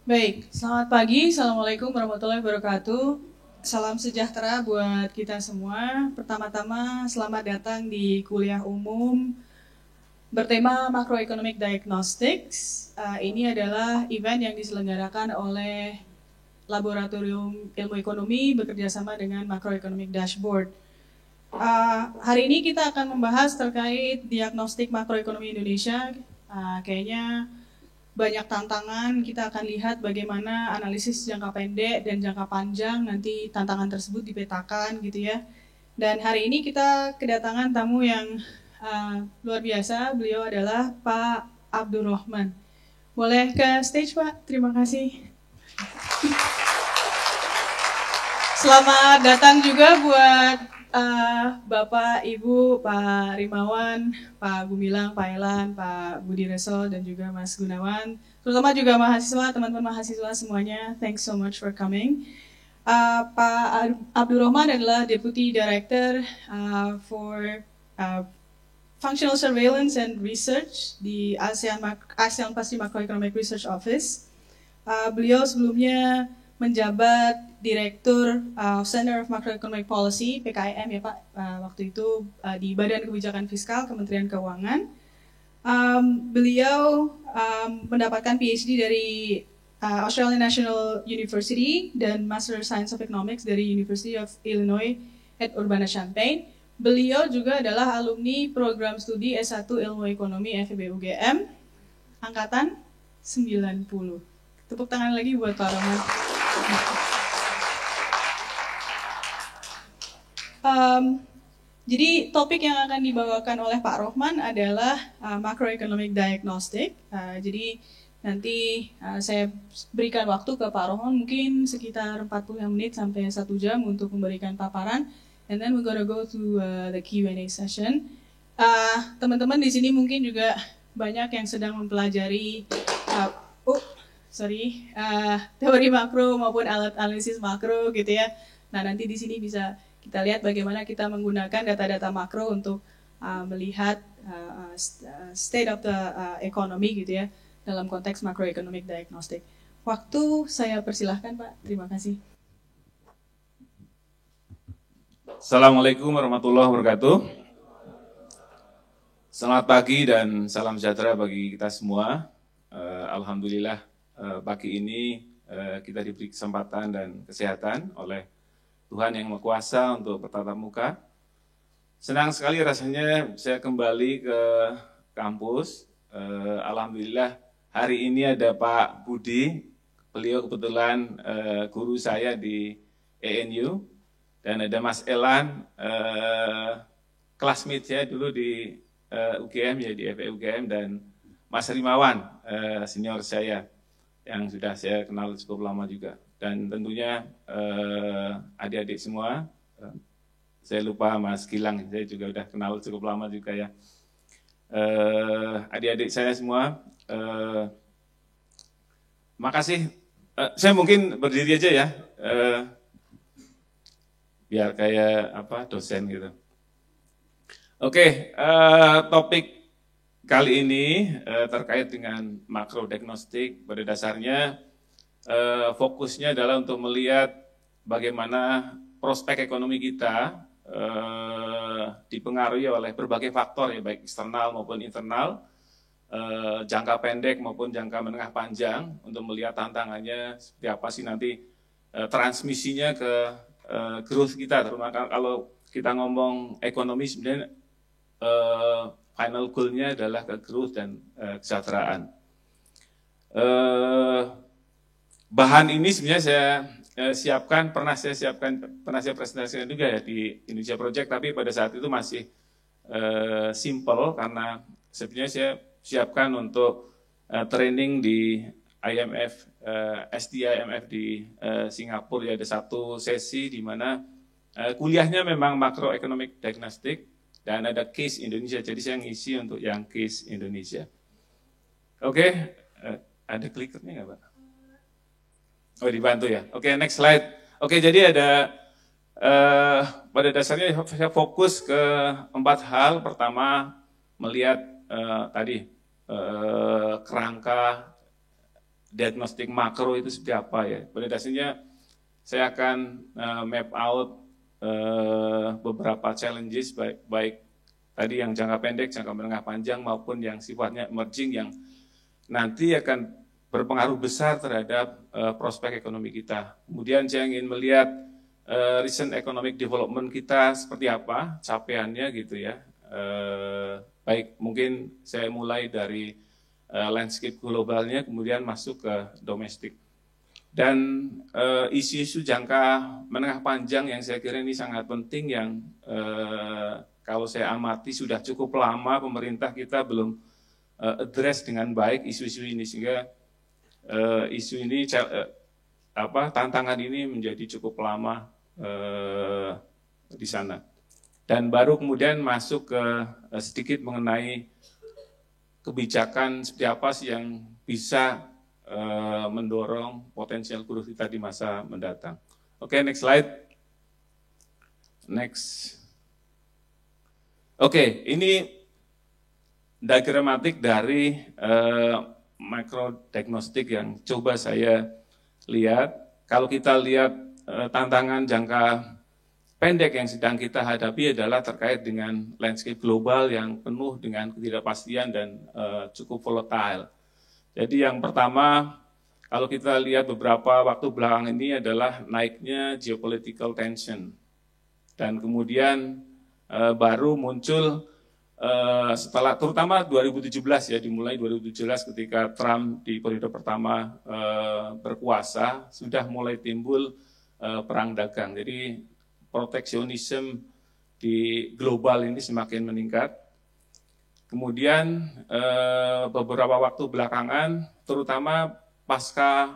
Baik, selamat pagi. Assalamualaikum warahmatullahi wabarakatuh. Salam sejahtera buat kita semua. Pertama-tama, selamat datang di kuliah umum bertema Macroeconomic Diagnostics. Ini adalah event yang diselenggarakan oleh Laboratorium Ilmu Ekonomi bekerjasama dengan Macroeconomic Dashboard. Hari ini kita akan membahas terkait diagnostik makroekonomi Indonesia. Kayaknya banyak tantangan, kita akan lihat bagaimana analisis jangka pendek dan jangka panjang, nanti tantangan tersebut dipetakan gitu ya. Dan hari ini kita kedatangan tamu yang luar biasa, beliau adalah Pak Abdurrahman. Boleh ke stage Pak? Terima kasih. Selamat datang juga buat Bapak, Ibu, Pak Rimawan, Pak Gumilang, Pak Elan, Pak Budi Resol, dan juga Mas Gunawan. Terutama juga mahasiswa, teman-teman mahasiswa semuanya. Thanks so much for coming. Pak Abdurrahman adalah Deputy Director for Functional Surveillance and Research di ASEAN Pacific Macroeconomic Research Office. Beliau sebelumnya menjabat Direktur Center of Macroeconomic Policy (PKIM) ya Pak, waktu itu di Badan Kebijakan Fiskal Kementerian Keuangan. Beliau mendapatkan PhD dari Australian National University dan Master Science of Economics dari University of Illinois at Urbana-Champaign. Beliau juga adalah alumni program studi S1 Ilmu Ekonomi FEB UGM angkatan 90. Tepuk tangan lagi buat Pak Roman. Jadi topik yang akan dibawakan oleh Pak Rohman adalah macroeconomic diagnostic. Jadi nanti saya berikan waktu ke Pak Rohman mungkin sekitar 40 menit sampai 1 jam untuk memberikan paparan. And then we're gonna go to the Q&A session. Teman-teman di sini mungkin juga banyak yang sedang mempelajari teori makro maupun alat analisis makro gitu ya. Nah nanti di sini bisa kita lihat bagaimana kita menggunakan data-data makro untuk melihat state of the economy gitu ya dalam konteks macroeconomic diagnostic. Waktu saya persilahkan Pak, terima kasih. Assalamualaikum warahmatullahi wabarakatuh. Selamat pagi dan salam sejahtera bagi kita semua. Alhamdulillah pagi ini kita diberi kesempatan dan kesehatan oleh Tuhan Yang Maha Kuasa untuk bertatap muka. Senang sekali rasanya saya kembali ke kampus. Alhamdulillah hari ini ada Pak Budi, beliau kebetulan guru saya di ENU, dan ada Mas Elan, classmate saya dulu di UGM, ya di FE UGM, dan Mas Rimawan, senior saya yang sudah saya kenal cukup lama juga. Dan tentunya adik-adik semua, saya lupa Mas Gilang, saya juga udah kenal cukup lama juga ya. Adik-adik saya semua, makasih. Saya mungkin berdiri aja ya, biar kayak dosen gitu. Oke, topik kali ini terkait dengan makro diagnostik. Pada dasarnya fokusnya adalah untuk melihat bagaimana prospek ekonomi kita dipengaruhi oleh berbagai faktor ya, baik eksternal maupun internal, jangka pendek maupun jangka menengah panjang, untuk melihat tantangannya seperti apa sih nanti transmisinya ke growth kita, terutama kalau kita ngomong ekonomi sebenarnya final goal-nya adalah ke growth dan kesejahteraan. Bahan ini sebenarnya saya siapkan, pernah saya presentasikan juga ya di Indonesia Project, tapi pada saat itu masih simple karena sebenarnya saya siapkan untuk training di IMF, SDI IMF di Singapura, ya ada satu sesi di mana kuliahnya memang macroeconomic diagnostic dan ada case Indonesia, jadi saya ngisi untuk yang case Indonesia. Oke, ada klikernya nggak Pak? Oh dibantu ya. Oke, next slide. Oke, jadi ada pada dasarnya saya fokus ke 4 hal. Pertama, melihat tadi kerangka diagnostik makro itu seperti apa ya. Pada dasarnya saya akan map out beberapa challenges baik tadi yang jangka pendek, jangka menengah panjang maupun yang sifatnya emerging yang nanti akan berpengaruh besar terhadap prospek ekonomi kita. Kemudian saya ingin melihat recent economic development kita seperti apa, capaiannya gitu ya. Baik, mungkin saya mulai dari landscape globalnya, kemudian masuk ke domestik. Dan isu-isu jangka menengah panjang yang saya kira ini sangat penting yang kalau saya amati sudah cukup lama pemerintah kita belum address dengan baik isu-isu ini, sehingga isu ini tantangan ini menjadi cukup lama di sana. Dan baru kemudian masuk ke sedikit mengenai kebijakan seperti apa sih yang bisa mendorong potensial growth kita di masa mendatang. Oke, next slide. Next. Oke, ini diagramatik dari microdiagnostik yang coba saya lihat. Kalau kita lihat tantangan jangka pendek yang sedang kita hadapi adalah terkait dengan landscape global yang penuh dengan ketidakpastian dan cukup volatile. Jadi yang pertama, kalau kita lihat beberapa waktu belakangan ini adalah naiknya geopolitical tension. Dan kemudian baru muncul setelah terutama 2017 ya, dimulai 2017 ketika Trump di periode pertama berkuasa, sudah mulai timbul perang dagang. Jadi proteksionisme di global ini semakin meningkat. Kemudian beberapa waktu belakangan, terutama pasca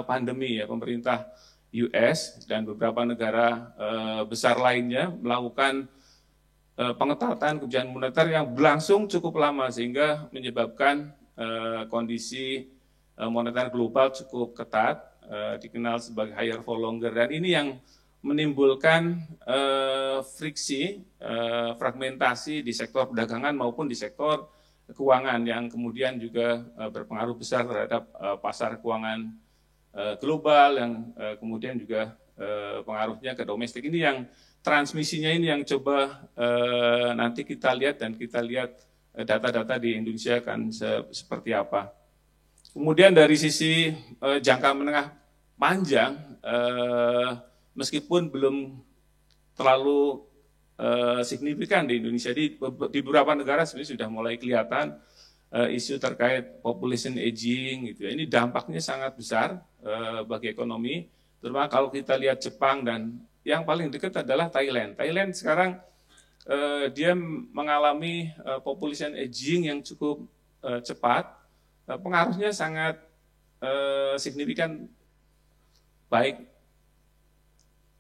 pandemi ya, pemerintah US dan beberapa negara besar lainnya melakukan pengetatan kebijakan moneter yang berlangsung cukup lama sehingga menyebabkan kondisi moneter global cukup ketat, dikenal sebagai higher for longer, dan ini yang menimbulkan friksi, fragmentasi di sektor perdagangan maupun di sektor keuangan yang kemudian juga berpengaruh besar terhadap pasar keuangan global yang kemudian juga pengaruhnya ke domestik. Ini yang transmisinya ini yang coba nanti kita lihat, dan kita lihat data-data di Indonesia kan seperti apa. Kemudian dari sisi jangka menengah panjang, meskipun belum terlalu signifikan di Indonesia, di beberapa negara sebenarnya sudah mulai kelihatan isu terkait population aging gitu ya. Ini dampaknya sangat besar bagi ekonomi, terutama kalau kita lihat Jepang, dan yang paling dekat adalah Thailand. Thailand sekarang dia mengalami population aging yang cukup cepat, pengaruhnya sangat signifikan baik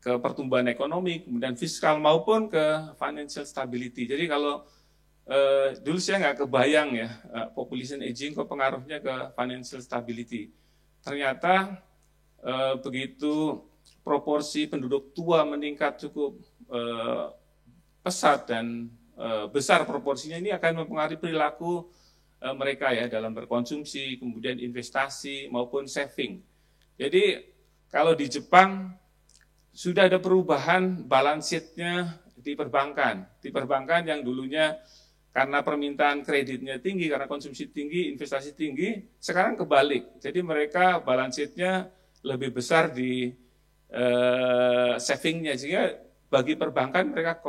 ke pertumbuhan ekonomi, kemudian fiskal maupun ke financial stability. Jadi kalau dulu saya nggak kebayang ya population aging kok pengaruhnya ke financial stability. Ternyata begitu proporsi penduduk tua meningkat cukup pesat dan besar proporsinya, ini akan mempengaruhi perilaku mereka ya dalam berkonsumsi, kemudian investasi maupun saving. Jadi kalau di Jepang sudah ada perubahan balance sheet-nya di perbankan. Di perbankan yang dulunya karena permintaan kreditnya tinggi, karena konsumsi tinggi, investasi tinggi, sekarang kebalik. Jadi mereka balance sheet-nya lebih besar di saving-nya, sehingga bagi perbankan mereka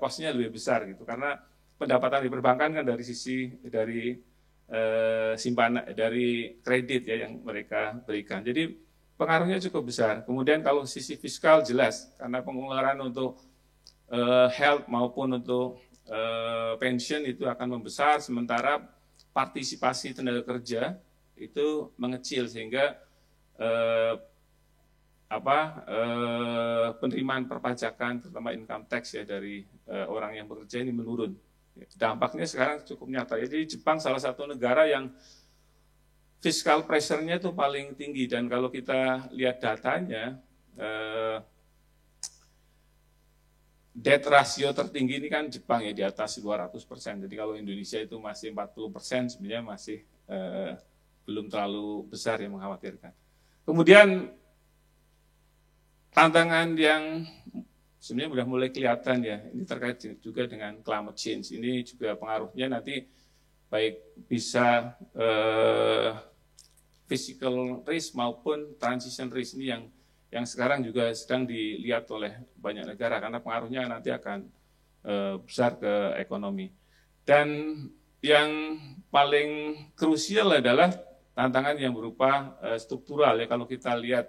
cost-nya lebih besar gitu. Karena pendapatan di perbankan kan dari sisi dari simpanan, dari kredit ya yang mereka berikan. Jadi pengaruhnya cukup besar. Kemudian kalau sisi fiskal jelas, karena pengeluaran untuk health maupun untuk pension itu akan membesar, sementara partisipasi tenaga kerja itu mengecil, sehingga penerimaan perpajakan terutama income tax ya dari orang yang bekerja ini menurun. Dampaknya sekarang cukup nyata. Jadi Jepang salah satu negara yang fiskal pressure-nya itu paling tinggi, dan kalau kita lihat datanya, debt ratio tertinggi ini kan Jepang ya, di atas 200%. Jadi kalau Indonesia itu masih 40%, sebenarnya masih belum terlalu besar yang mengkhawatirkan. Kemudian tantangan yang sebenarnya sudah mulai kelihatan ya, ini terkait juga dengan climate change. Ini juga pengaruhnya nanti baik bisa physical risk maupun transition risk ini yang sekarang juga sedang dilihat oleh banyak negara karena pengaruhnya nanti akan besar ke ekonomi. Dan yang paling krusial adalah tantangan yang berupa struktural ya. Kalau kita lihat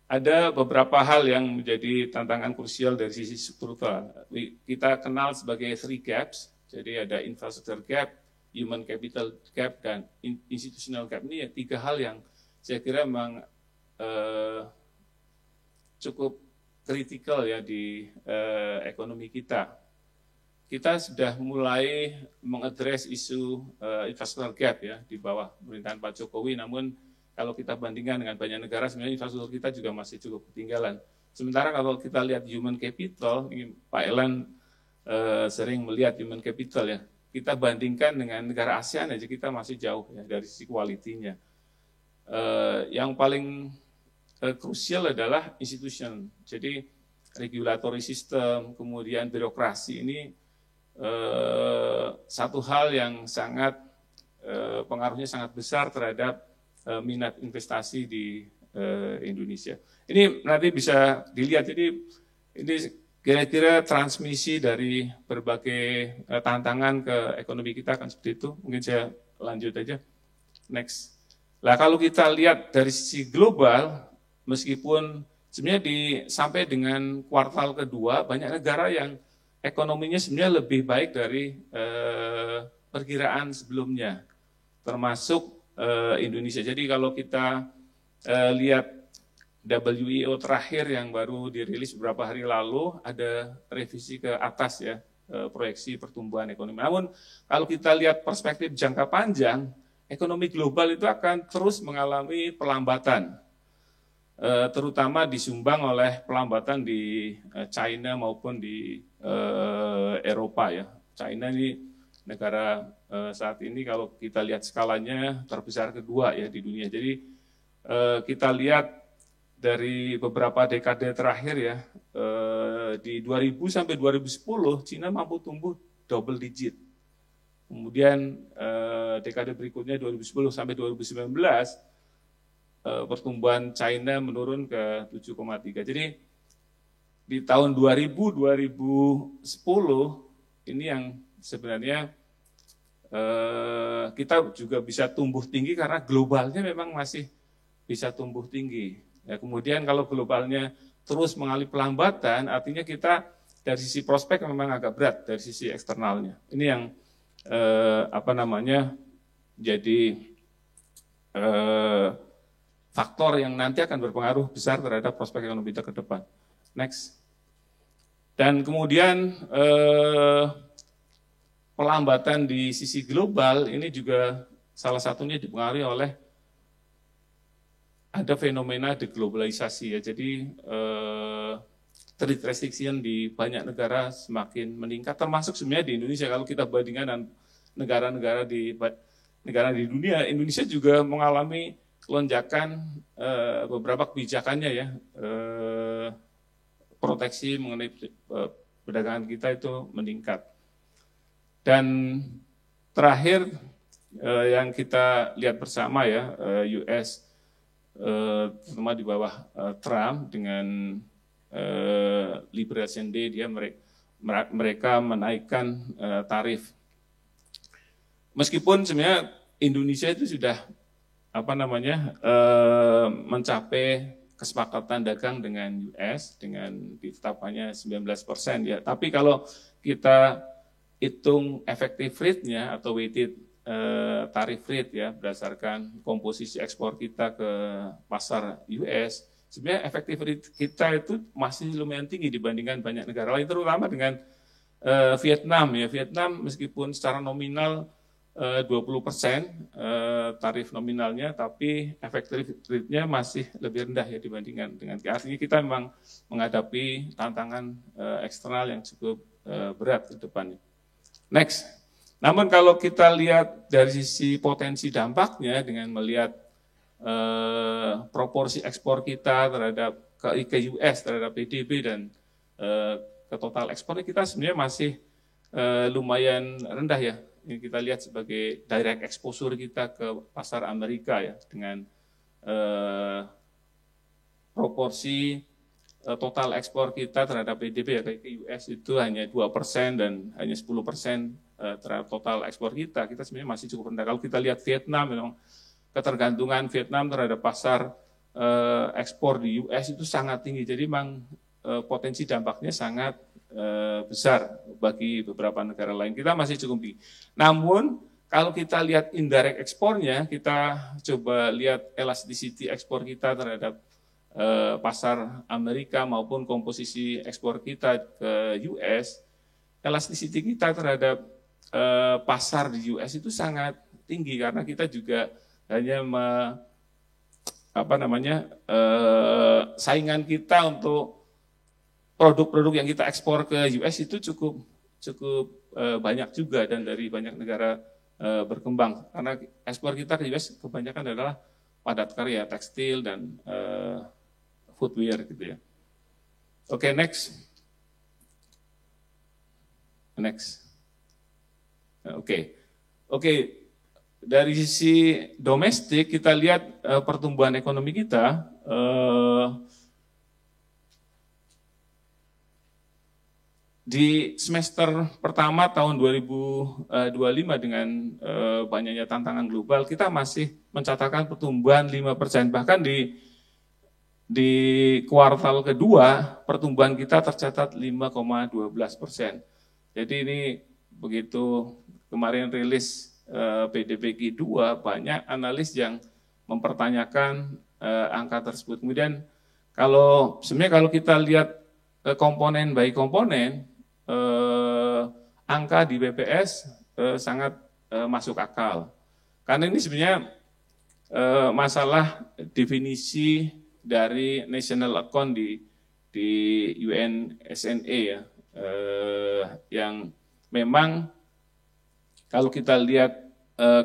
ada beberapa hal yang menjadi tantangan krusial dari sisi struktural. Kita kenal sebagai 3 gaps, jadi ada infrastructure gap, human capital gap, dan institutional gap. Ini ya 3 hal yang saya kira memang cukup kritikal ya di ekonomi kita. Kita sudah mulai mengadres isu infrastructure gap ya di bawah pemerintahan Pak Jokowi, namun kalau kita bandingkan dengan banyak negara, sebenarnya infrastruktur kita juga masih cukup ketinggalan. Sementara kalau kita lihat human capital, ini Pak Elan sering melihat human capital ya, kita bandingkan dengan negara ASEAN aja kita masih jauh ya dari sisi kualitinya. Yang paling krusial adalah institution. Jadi regulatory system, kemudian birokrasi ini satu hal yang sangat pengaruhnya sangat besar terhadap minat investasi di Indonesia. Ini nanti bisa dilihat, ini kira-kira transmisi dari berbagai tantangan ke ekonomi kita akan seperti itu. Mungkin saya lanjut aja. Next. Nah, kalau kita lihat dari sisi global, meskipun sebenarnya sampai dengan kuartal kedua, banyak negara yang ekonominya sebenarnya lebih baik dari perkiraan sebelumnya, termasuk Indonesia. Jadi kalau kita lihat WEO terakhir yang baru dirilis beberapa hari lalu, ada revisi ke atas ya, proyeksi pertumbuhan ekonomi. Namun kalau kita lihat perspektif jangka panjang, ekonomi global itu akan terus mengalami pelambatan, terutama disumbang oleh pelambatan di China maupun di Eropa ya. China ini negara saat ini kalau kita lihat skalanya terbesar kedua ya di dunia. Jadi kita lihat dari beberapa dekade terakhir ya, di 2000 sampai 2010 Cina mampu tumbuh double digit. Kemudian dekade berikutnya 2010 sampai 2019 pertumbuhan China menurun ke 7,3. Jadi di tahun 2000-2010 ini yang sebenarnya kita juga bisa tumbuh tinggi karena globalnya memang masih bisa tumbuh tinggi. Ya, kemudian kalau globalnya terus mengalami pelambatan, artinya kita dari sisi prospek memang agak berat dari sisi eksternalnya. Ini yang jadi faktor yang nanti akan berpengaruh besar terhadap prospek ekonomi kita ke depan. Next. Dan kemudian pelambatan di sisi global ini juga salah satunya dipengaruhi oleh ada fenomena deglobalisasi ya. Jadi trade restriction di banyak negara semakin meningkat, termasuk sebenarnya di Indonesia. Kalau kita bandingkan dengan negara-negara di dunia, Indonesia juga mengalami lonjakan beberapa kebijakannya ya, proteksi mengenai perdagangan kita itu meningkat. Dan terakhir yang kita lihat bersama ya, US terutama di bawah Trump dengan Liberation Day, mereka menaikkan tarif. Meskipun sebenarnya Indonesia itu sudah mencapai kesepakatan dagang dengan US dengan ditetapkannya 19% ya. Tapi kalau kita hitung effective rate-nya atau weighted tarif rate ya berdasarkan komposisi ekspor kita ke pasar US, sebenarnya effective rate kita itu masih lumayan tinggi dibandingkan banyak negara lain, terutama dengan Vietnam ya. Vietnam meskipun secara nominal 20% tarif nominalnya, tapi effective rate-nya masih lebih rendah ya dibandingkan dengan. Artinya kita memang menghadapi tantangan eksternal yang cukup berat ke depannya. Next, Namun kalau kita lihat dari sisi potensi dampaknya dengan melihat proporsi ekspor kita terhadap ke US terhadap PDB dan ke total ekspornya, kita sebenarnya masih lumayan rendah ya. Ini kita lihat sebagai direct exposure kita ke pasar Amerika ya, dengan proporsi total ekspor kita terhadap PDB ya ke US itu hanya 2% dan hanya 10% terhadap total ekspor kita. Kita sebenarnya masih cukup rendah. Kalau kita lihat Vietnam, memang ketergantungan Vietnam terhadap pasar ekspor di US itu sangat tinggi. Jadi memang potensi dampaknya sangat besar bagi beberapa negara lain. Kita masih cukup tinggi. Namun kalau kita lihat indirect ekspornya, kita coba lihat elasticity ekspor kita terhadap pasar Amerika maupun komposisi ekspor kita ke US, elasticity kita terhadap pasar di US itu sangat tinggi karena kita juga hanya saingan kita untuk produk-produk yang kita ekspor ke US itu cukup banyak juga dan dari banyak negara berkembang, karena ekspor kita ke US kebanyakan adalah padat karya, tekstil dan footwear gitu ya. Oke, next. Oke. Dari sisi domestik kita lihat pertumbuhan ekonomi kita di semester pertama tahun 2025 dengan banyaknya tantangan global, kita masih mencatatkan pertumbuhan 5%. Bahkan di kuartal kedua pertumbuhan kita tercatat 5,12%. Jadi ini begitu kemarin rilis PDB Q2, banyak analis yang mempertanyakan angka tersebut. Kemudian sebenarnya kalau kita lihat komponen by komponen, angka di BPS sangat masuk akal. Karena ini sebenarnya masalah definisi dari national account di UNSNA ya, yang memang kalau kita lihat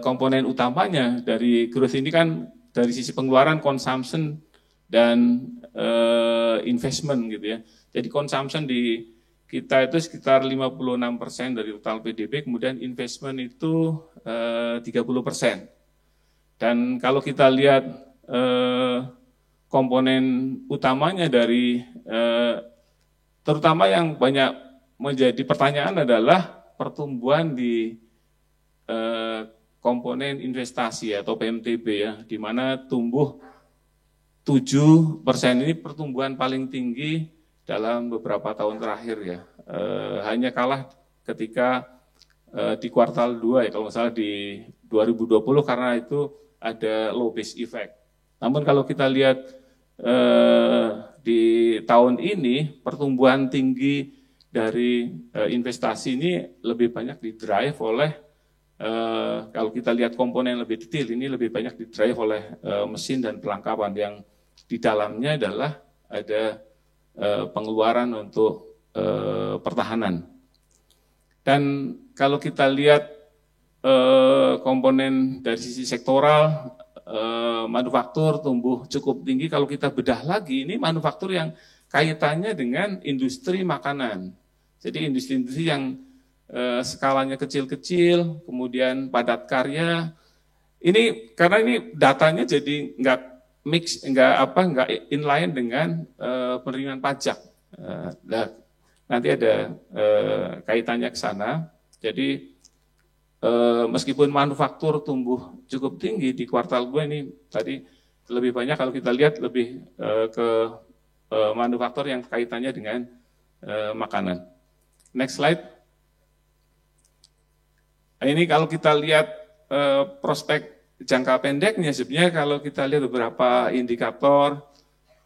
komponen utamanya dari growth ini kan dari sisi pengeluaran, consumption dan investment gitu ya. Jadi consumption di kita itu sekitar 56% dari total PDB, kemudian investment itu 30%. Dan kalau kita lihat komponen utamanya dari terutama yang banyak menjadi pertanyaan adalah pertumbuhan di komponen investasi atau PMTB ya, di mana tumbuh 7% ini pertumbuhan paling tinggi dalam beberapa tahun terakhir ya. Hanya kalah ketika di kuartal 2 ya, kalau nggak salah di 2020 karena itu ada low base effect. Namun kalau kita lihat di tahun ini pertumbuhan tinggi dari investasi ini lebih banyak didrive oleh kalau kita lihat komponen lebih detail ini lebih banyak didrive oleh mesin dan perlengkapan yang di dalamnya adalah ada pengeluaran untuk pertahanan. Dan kalau kita lihat komponen dari sisi sektoral, manufaktur tumbuh cukup tinggi. Kalau kita bedah lagi, ini manufaktur yang kaitannya dengan industri makanan. Jadi industri-industri yang skalanya kecil-kecil, kemudian padat karya. Ini karena ini datanya jadi nggak inline dengan penerimaan pajak. Nanti ada kaitannya ke sana. Jadi meskipun manufaktur tumbuh cukup tinggi di kuartal gue ini tadi lebih banyak kalau kita lihat lebih ke manufaktur yang kaitannya dengan makanan. Next slide. Nah, ini kalau kita lihat prospek jangka pendeknya, sebenarnya kalau kita lihat beberapa indikator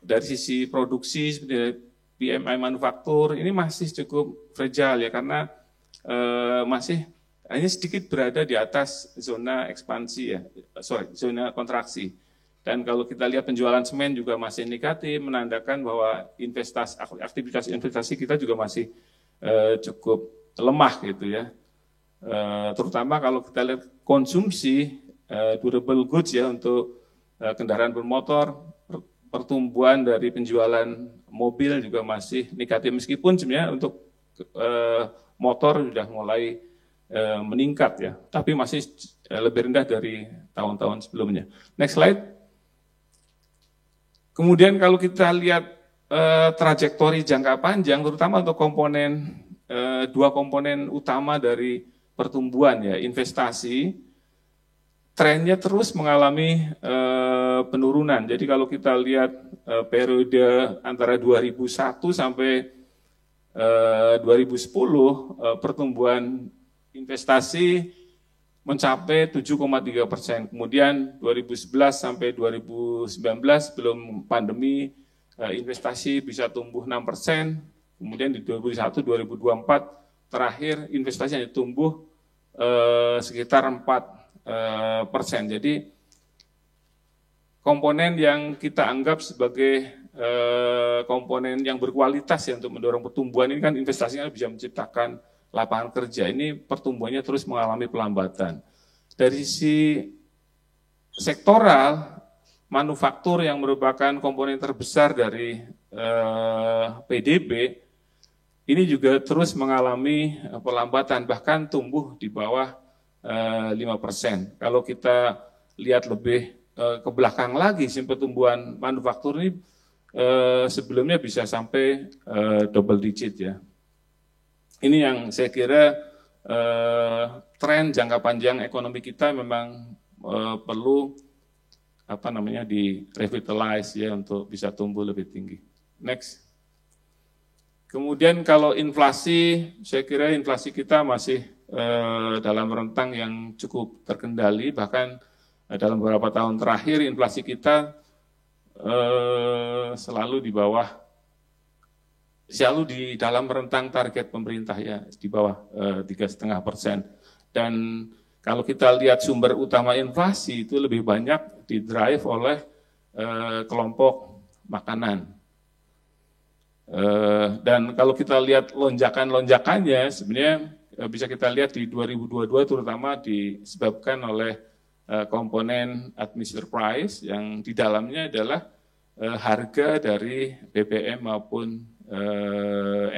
dari sisi produksi seperti PMI manufaktur ini masih cukup fragile ya, karena masih hanya sedikit berada di atas zona ekspansi ya, zona kontraksi. Dan kalau kita lihat penjualan semen juga masih negatif, menandakan bahwa aktivitas investasi kita juga masih cukup lemah gitu ya. terutama kalau kita lihat konsumsi durable goods ya untuk kendaraan bermotor, pertumbuhan dari penjualan mobil juga masih negatif meskipun sebenarnya untuk motor sudah mulai meningkat ya, tapi masih lebih rendah dari tahun-tahun sebelumnya. Next slide. Kemudian kalau kita lihat trajektori jangka panjang, terutama untuk komponen dua komponen utama dari pertumbuhan ya, investasi, trennya terus mengalami penurunan. Jadi kalau kita lihat periode antara 2001 sampai 2010, pertumbuhan investasi mencapai 7,3%. Kemudian 2011 sampai 2019 sebelum pandemi, investasi bisa tumbuh 6%. Kemudian di 2021-2024 terakhir investasi hanya tumbuh sekitar 4%. Jadi komponen yang kita anggap sebagai komponen yang berkualitas ya untuk mendorong pertumbuhan ini kan investasinya bisa menciptakan lapangan kerja. Ini pertumbuhannya terus mengalami pelambatan. Dari sisi sektoral, manufaktur yang merupakan komponen terbesar dari PDB, ini juga terus mengalami pelambatan, bahkan tumbuh di bawah 5%. Kalau kita lihat lebih ke belakang lagi, pertumbuhan manufaktur ini sebelumnya bisa sampai double digit ya. Ini yang saya kira tren jangka panjang ekonomi kita memang perlu di-revitalize ya untuk bisa tumbuh lebih tinggi. Next. Kemudian kalau inflasi, saya kira inflasi kita masih dalam rentang yang cukup terkendali, bahkan dalam beberapa tahun terakhir inflasi kita selalu di dalam rentang target pemerintah ya, di bawah 3,5%. Dan kalau kita lihat sumber utama inflasi itu lebih banyak didrive oleh kelompok makanan. Dan kalau kita lihat lonjakannya sebenarnya bisa kita lihat di 2022 terutama disebabkan oleh komponen administered price yang di dalamnya adalah harga dari BBM maupun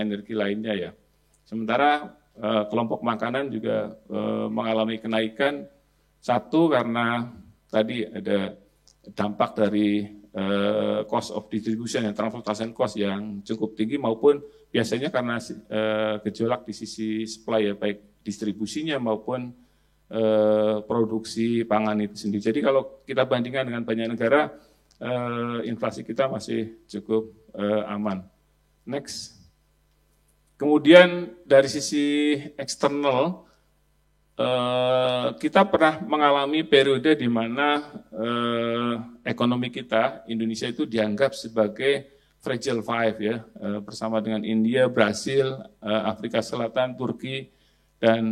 energi lainnya ya. Sementara kelompok makanan juga mengalami kenaikan, satu karena tadi ada dampak dari cost of distribution yang transportation cost yang cukup tinggi maupun biasanya karena gejolak di sisi supply ya, baik distribusinya maupun produksi pangan itu sendiri. Jadi kalau kita bandingkan dengan banyak negara, inflasi kita masih cukup aman. Next. Kemudian dari sisi eksternal, kita pernah mengalami periode di mana ekonomi kita, Indonesia itu dianggap sebagai fragile five ya, bersama dengan India, Brasil, Afrika Selatan, Turki, dan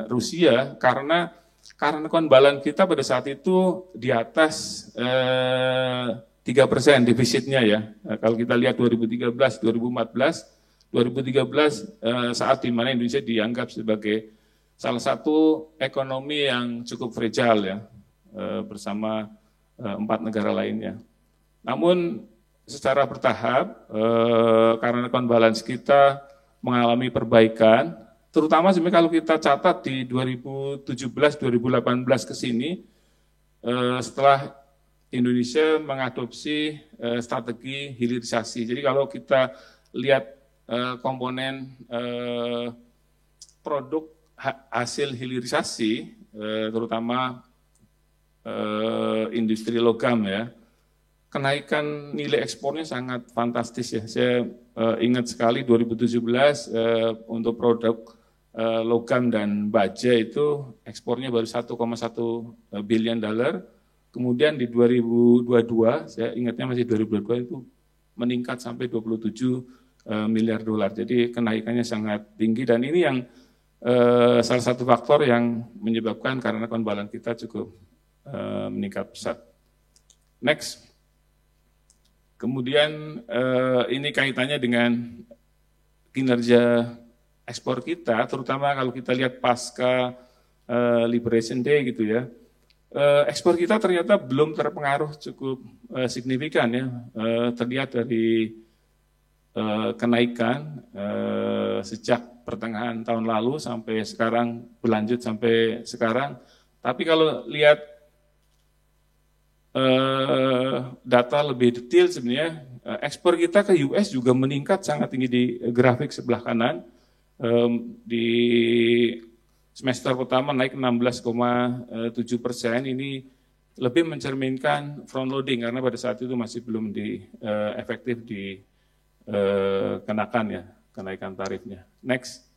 Rusia, karena kekebalan kita pada saat itu di atas 3% defisitnya ya. Kalau kita lihat 2013, 2014, 2013 saat di mana Indonesia dianggap sebagai salah satu ekonomi yang cukup fragile ya, bersama 4 negara lainnya. Namun secara bertahap, karena account balance kita mengalami perbaikan, terutama sebenarnya kalau kita catat di 2017-2018 ke sini, setelah Indonesia mengadopsi strategi hilirisasi. Jadi kalau kita lihat komponen produk hasil hilirisasi, terutama industri logam ya, kenaikan nilai ekspornya sangat fantastis ya. Saya ingat sekali 2017 untuk produk logam dan baja itu ekspornya baru 1,1 billion dollar. Kemudian di 2022, saya ingatnya masih 2022 itu meningkat sampai 27 miliar dolar. Jadi kenaikannya sangat tinggi dan ini yang salah satu faktor yang menyebabkan karena account balance kita cukup meningkat pesat. Next. Kemudian ini kaitannya dengan kinerja ekspor kita, terutama kalau kita lihat pasca Liberation Day gitu ya, ekspor kita ternyata belum terpengaruh cukup signifikan ya, terlihat dari kenaikan sejak pertengahan tahun lalu sampai sekarang, berlanjut sampai sekarang. Tapi kalau lihat data lebih detail sebenarnya, ekspor kita ke US juga meningkat sangat tinggi di grafik sebelah kanan. Di semester pertama naik 16,7%, ini lebih mencerminkan front loading karena pada saat itu masih belum efektif dikenakan ya, kenaikan tarifnya. Next.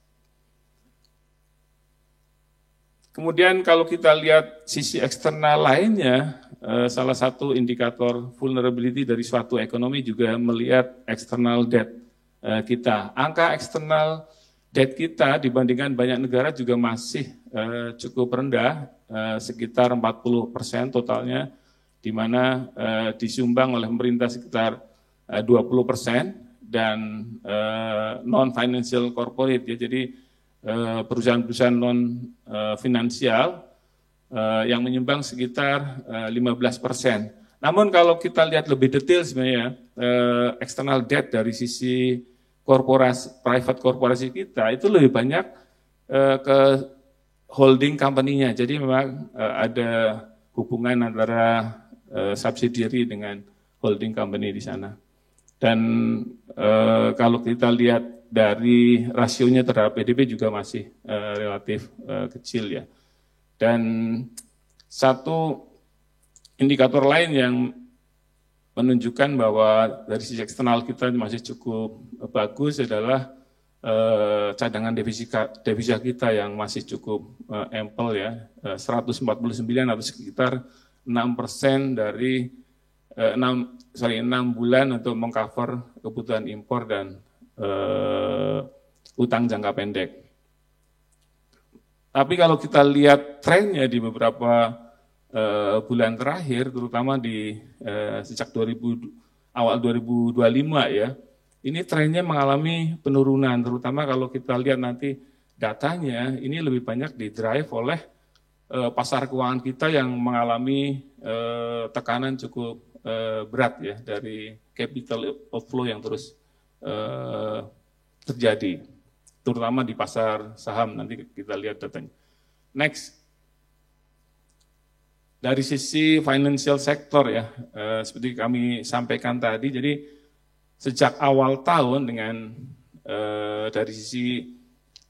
Kemudian kalau kita lihat sisi eksternal lainnya, salah satu indikator vulnerability dari suatu ekonomi juga melihat external debt kita. Angka external debt kita dibandingkan banyak negara juga masih cukup rendah, sekitar 40% totalnya, di mana disumbang oleh pemerintah sekitar 20% dan non-financial corporate ya, jadi perusahaan-perusahaan non finansial yang menyumbang sekitar 15%. Namun kalau kita lihat lebih detail sebenarnya external debt dari sisi private korporasi kita itu lebih banyak ke holding company-nya. Jadi memang ada hubungan antara subsidiary dengan holding company di sana. Dan kalau kita lihat dari rasionya terhadap PDB juga masih relatif kecil ya. Dan satu indikator lain yang menunjukkan bahwa dari sisi eksternal kita masih cukup bagus adalah cadangan devisa kita yang masih cukup ample ya, 149 atau sekitar 6% dari 6 bulan untuk mengcover kebutuhan impor dan utang jangka pendek. Tapi kalau kita lihat trennya di beberapa bulan terakhir, terutama di sejak awal 2025 ya, ini trennya mengalami penurunan, terutama kalau kita lihat nanti datanya, ini lebih banyak didrive oleh pasar keuangan kita yang mengalami tekanan cukup berat ya, dari capital outflow yang terus terjadi, terutama di pasar saham. Nanti kita lihat datanya. Next, dari sisi financial sector ya, seperti kami sampaikan tadi, jadi sejak awal tahun dengan dari sisi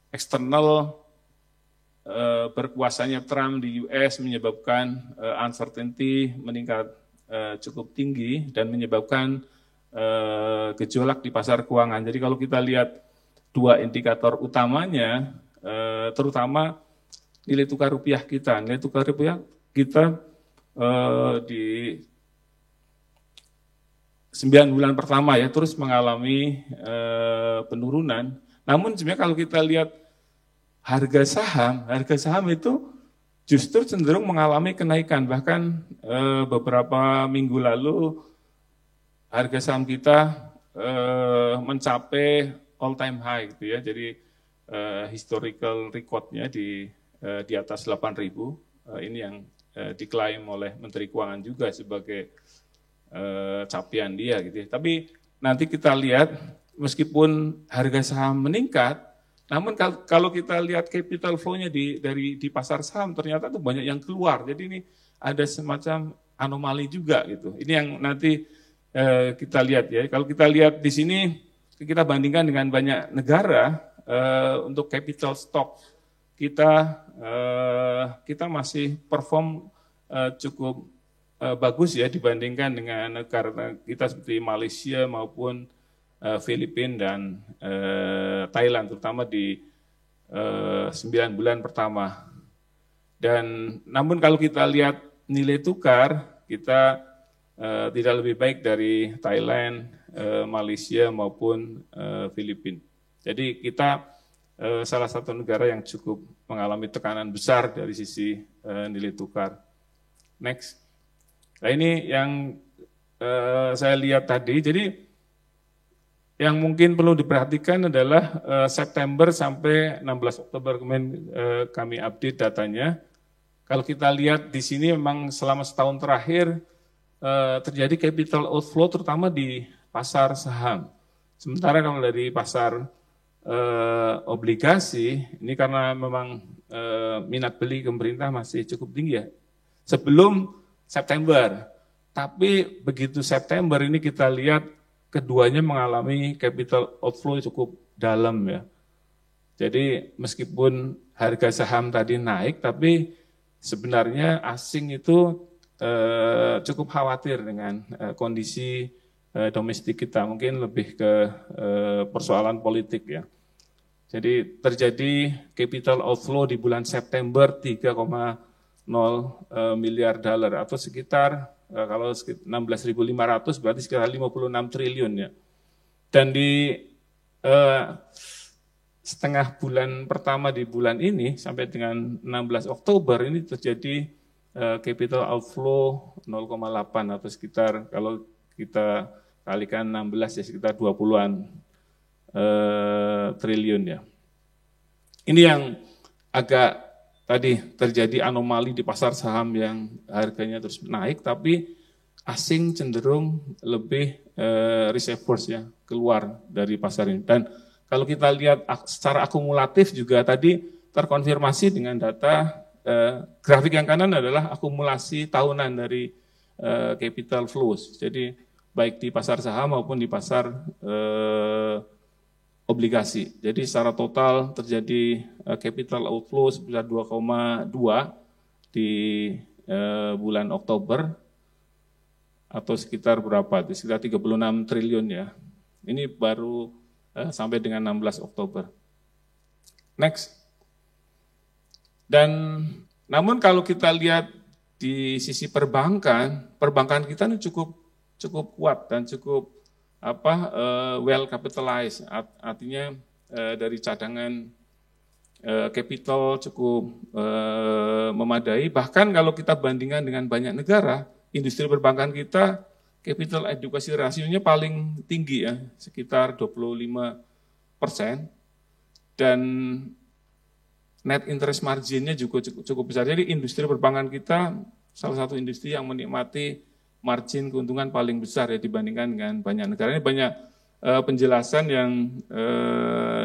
eksternal berkuasanya Trump di US menyebabkan uncertainty meningkat cukup tinggi dan menyebabkan gejolak di pasar keuangan. Jadi kalau kita lihat dua indikator utamanya, terutama nilai tukar rupiah kita. Nilai tukar rupiah kita di 9 bulan pertama ya terus mengalami penurunan. Namun sebenarnya kalau kita lihat harga saham itu justru cenderung mengalami kenaikan. Bahkan beberapa minggu lalu harga saham kita mencapai all time high gitu ya. Jadi historical recordnya di atas 8.000. Ini yang diklaim oleh Menteri Keuangan juga sebagai capaian dia gitu ya. Tapi nanti kita lihat meskipun harga saham meningkat, namun kalau kita lihat capital flow-nya di pasar saham ternyata tuh banyak yang keluar. Jadi ini ada semacam anomali juga gitu. Ini yang nanti kita lihat ya. Kalau kita lihat di sini kita bandingkan dengan banyak negara untuk capital stock kita masih perform cukup bagus ya dibandingkan dengan negara kita seperti Malaysia maupun Filipina dan Thailand, terutama di 9 bulan pertama. Dan namun kalau kita lihat nilai tukar, kita tidak lebih baik dari Thailand, Malaysia maupun Filipina. Jadi kita salah satu negara yang cukup mengalami tekanan besar dari sisi nilai tukar. Next. Nah ini yang saya lihat tadi, jadi Yang mungkin perlu diperhatikan adalah September sampai 16 Oktober kemarin kami update datanya. Kalau kita lihat di sini memang selama setahun terakhir terjadi capital outflow terutama di pasar saham. Sementara kalau dari pasar obligasi, ini karena memang minat beli pemerintah masih cukup tinggi ya, sebelum September. Tapi begitu September ini kita lihat keduanya mengalami capital outflow cukup dalam ya. Jadi meskipun harga saham tadi naik, tapi sebenarnya asing itu cukup khawatir dengan kondisi domestik kita, mungkin lebih ke persoalan politik ya. Jadi terjadi capital outflow di bulan September 3,0 miliar dolar atau sekitar kalau 16.500 berarti sekitar 56 triliun ya. Dan di setengah bulan pertama di bulan ini sampai dengan 16 Oktober ini terjadi capital outflow 0,8 atau sekitar kalau kita kalikan 16 ya sekitar 20-an triliun ya. Ini yang agak tadi terjadi anomali di pasar saham yang harganya terus naik, tapi asing cenderung lebih reservoirs ya keluar dari pasar ini. Dan kalau kita lihat secara akumulatif juga tadi terkonfirmasi dengan data grafik yang kanan adalah akumulasi tahunan dari capital flows. Jadi baik di pasar saham maupun di pasar obligasi. Jadi secara total terjadi capital outflow sebesar 2,2 di bulan Oktober atau sekitar berapa? Sekitar 36 triliun ya. Ini baru sampai dengan 16 Oktober. Next. Dan namun kalau kita lihat di sisi perbankan kita ini cukup kuat dan cukup well capitalized, artinya dari cadangan capital cukup memadai. Bahkan kalau kita bandingkan dengan banyak negara, industri perbankan kita capital adequacy rasionya paling tinggi ya, sekitar 25%, dan net interest marginnya juga cukup besar. Jadi industri perbankan kita salah satu industri yang menikmati margin keuntungan paling besar ya dibandingkan dengan banyak negara. Ini banyak penjelasan yang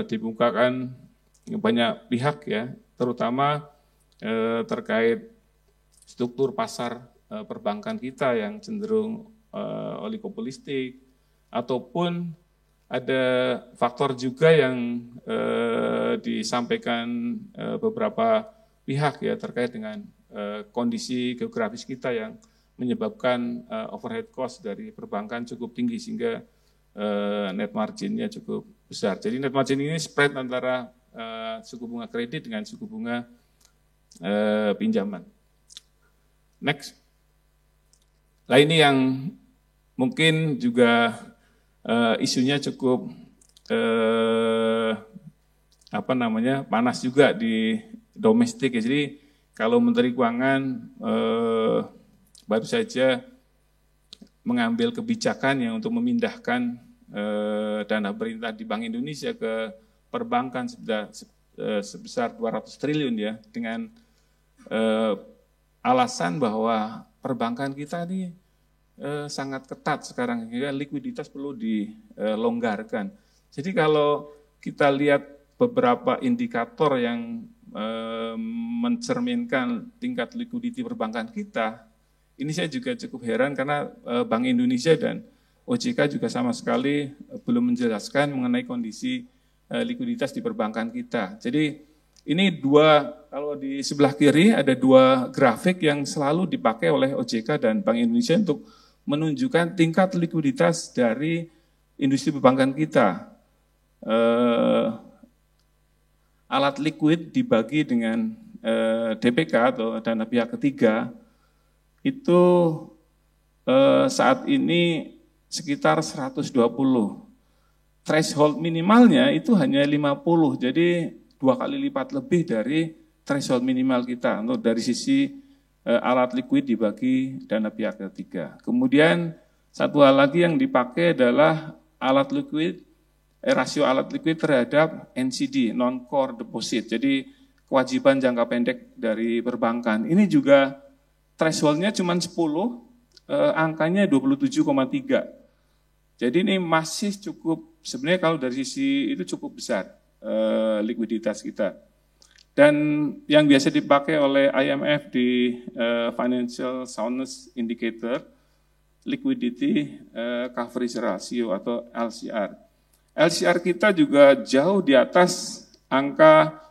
dibukakan banyak pihak ya, terutama terkait struktur pasar perbankan kita yang cenderung oligopolistik, ataupun ada faktor juga yang disampaikan beberapa pihak ya terkait dengan kondisi geografis kita yang menyebabkan overhead cost dari perbankan cukup tinggi sehingga net marginnya cukup besar. Jadi net margin ini spread antara suku bunga kredit dengan suku bunga pinjaman. Next. Nah ini yang mungkin juga isunya cukup panas juga di domestik ya. Jadi kalau Menteri Keuangan baru saja mengambil kebijakan yang untuk memindahkan dana pemerintah di Bank Indonesia ke perbankan sebesar 200 triliun ya, dengan alasan bahwa perbankan kita ini sangat ketat sekarang, sehingga likuiditas perlu dilonggarkan. Jadi kalau kita lihat beberapa indikator yang mencerminkan tingkat likuiditi perbankan kita, ini saya juga cukup heran karena Bank Indonesia dan OJK juga sama sekali belum menjelaskan mengenai kondisi likuiditas di perbankan kita. Jadi ini kalau di sebelah kiri ada dua grafik yang selalu dipakai oleh OJK dan Bank Indonesia untuk menunjukkan tingkat likuiditas dari industri perbankan kita. Alat likuid dibagi dengan DPK atau dana pihak ketiga, itu saat ini sekitar 120. Threshold minimalnya itu hanya 50, jadi 2 kali lipat lebih dari threshold minimal kita untuk dari sisi alat likuid dibagi dana pihak ketiga. Kemudian satu hal lagi yang dipakai adalah alat likuid rasio alat likuid terhadap NCD, non-core deposit. Jadi kewajiban jangka pendek dari perbankan. Ini juga thresholdnya cuma 10, angkanya 27,3. Jadi ini masih cukup, sebenarnya kalau dari sisi itu cukup besar likuiditas kita. Dan yang biasa dipakai oleh IMF di Financial Soundness Indicator, Liquidity Coverage Ratio atau LCR. LCR kita juga jauh di atas angka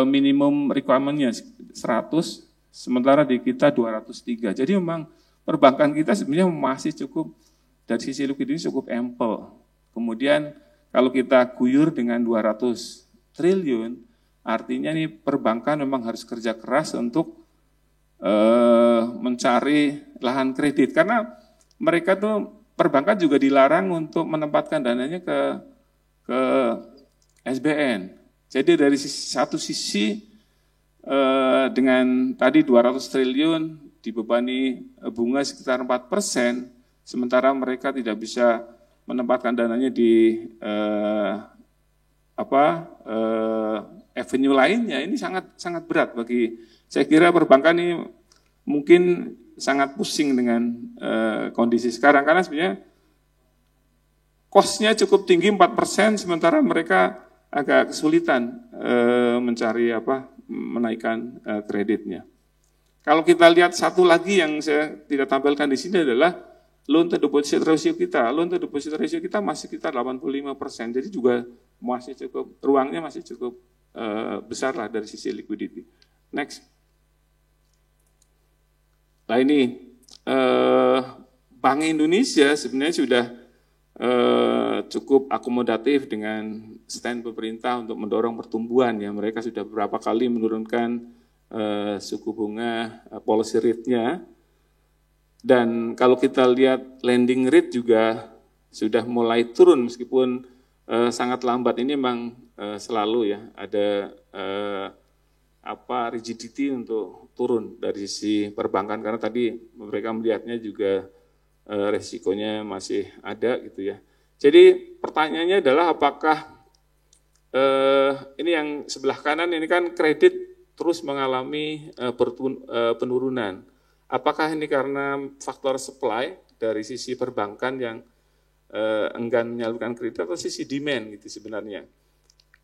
minimum requirement-nya 100, sementara di kita 203. Jadi memang perbankan kita sebenarnya masih cukup, dari sisi likuiditas cukup ample. Kemudian kalau kita guyur dengan 200 triliun, artinya nih perbankan memang harus kerja keras untuk mencari lahan kredit. Karena mereka tuh, perbankan juga dilarang untuk menempatkan dananya ke SBN. Jadi dari satu sisi dengan tadi 200 triliun dibebani bunga sekitar 4%, sementara mereka tidak bisa menempatkan dananya di avenue lainnya. Ini sangat berat bagi, saya kira perbankan ini mungkin sangat pusing dengan kondisi sekarang, karena sebenarnya cost-nya cukup tinggi 4%, sementara mereka agak kesulitan mencari menaikkan kreditnya. Kalau kita lihat satu lagi yang saya tidak tampilkan di sini adalah loan to deposit ratio kita. Loan to deposit ratio kita masih sekitar 85%, jadi juga masih cukup, ruangnya masih cukup besar lah dari sisi liquidity. Next. Nah ini Bank Indonesia sebenarnya sudah cukup akomodatif dengan stand pemerintah untuk mendorong pertumbuhan. Ya, mereka sudah beberapa kali menurunkan suku bunga policy rate-nya. Dan kalau kita lihat lending rate juga sudah mulai turun meskipun sangat lambat. Ini memang selalu ya ada rigidity untuk turun dari sisi perbankan, karena tadi mereka melihatnya juga resikonya masih ada gitu ya. Jadi pertanyaannya adalah apakah ini yang sebelah kanan ini kan kredit terus mengalami penurunan. Apakah ini karena faktor supply dari sisi perbankan yang enggan menyalurkan kredit atau sisi demand gitu sebenarnya?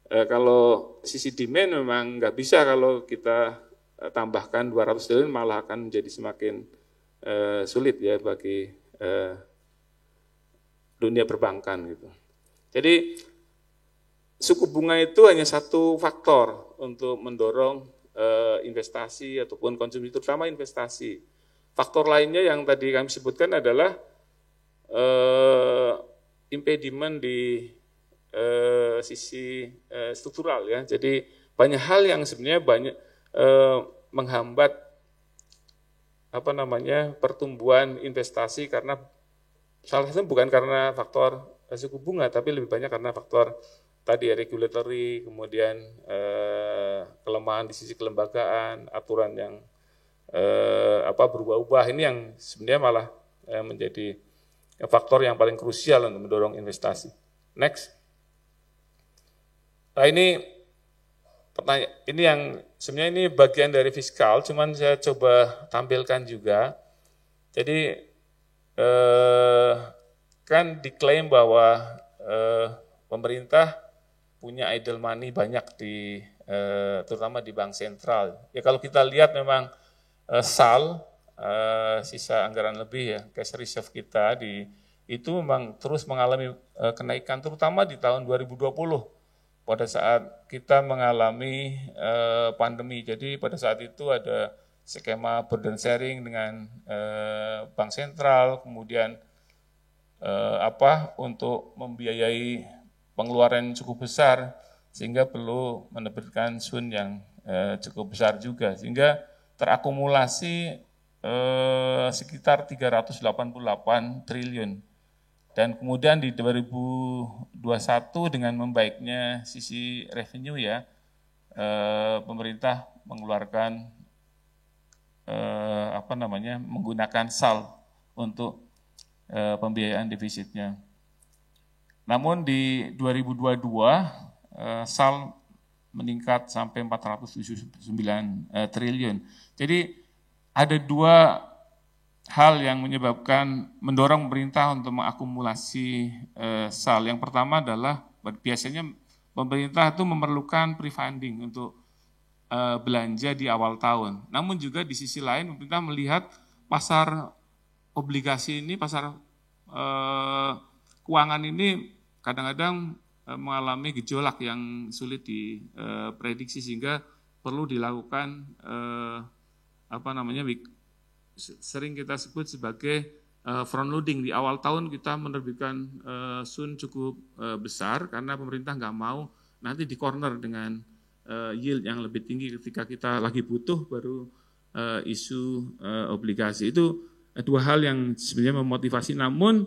Kalau sisi demand memang nggak bisa kalau kita tambahkan 200 triliun, malah akan menjadi semakin sulit ya bagi dunia perbankan gitu. Jadi suku bunga itu hanya satu faktor untuk mendorong investasi ataupun konsumsi, terutama investasi. Faktor lainnya yang tadi kami sebutkan adalah impediment di sisi struktural ya. Jadi banyak hal yang sebenarnya menghambat pertumbuhan investasi, karena salah satu bukan karena faktor suku bunga, tapi lebih banyak karena faktor tadi regulatory, kemudian kelemahan di sisi kelembagaan, aturan yang berubah-ubah. Ini yang sebenarnya malah menjadi faktor yang paling krusial untuk mendorong investasi. Next. Nah ini pertanyaan, ini yang sebenarnya ini bagian dari fiskal, cuman saya coba tampilkan juga. Jadi kan diklaim bahwa pemerintah punya idle money banyak di terutama di bank sentral. Ya kalau kita lihat memang SAL sisa anggaran lebih ya, cash reserve kita itu memang terus mengalami kenaikan, terutama di tahun 2020 pada saat kita mengalami pandemi. Jadi pada saat itu ada skema burden sharing dengan bank sentral, kemudian untuk membiayai pengeluaran cukup besar, sehingga perlu menerbitkan SUN yang cukup besar juga, sehingga terakumulasi sekitar 388 triliun. Dan kemudian di 2021 dengan membaiknya sisi revenue ya, pemerintah mengeluarkan menggunakan SAL untuk pembiayaan defisitnya. Namun di 2022 SAL meningkat sampai 479 triliun. Jadi ada dua hal yang menyebabkan mendorong pemerintah untuk mengakumulasi SAL. Yang pertama adalah biasanya pemerintah itu memerlukan pre-funding untuk belanja di awal tahun. Namun juga di sisi lain pemerintah melihat pasar obligasi ini, pasar keuangan ini kadang-kadang mengalami gejolak yang sulit diprediksi sehingga perlu dilakukan sering kita sebut sebagai front loading. Di awal tahun kita menerbitkan SUN cukup besar karena pemerintah nggak mau nanti di corner dengan yield yang lebih tinggi ketika kita lagi butuh baru isu obligasi. Itu dua hal yang sebenarnya memotivasi. Namun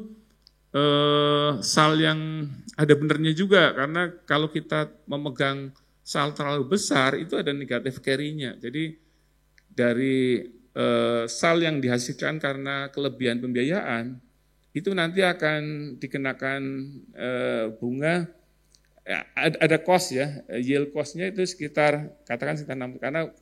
SAL yang ada benernya juga, karena kalau kita memegang SAL terlalu besar itu ada negatif carry-nya. Jadi dari SAL yang dihasilkan karena kelebihan pembiayaan itu nanti akan dikenakan bunga, ada cost ya, yield cost-nya itu sekitar 6%, karena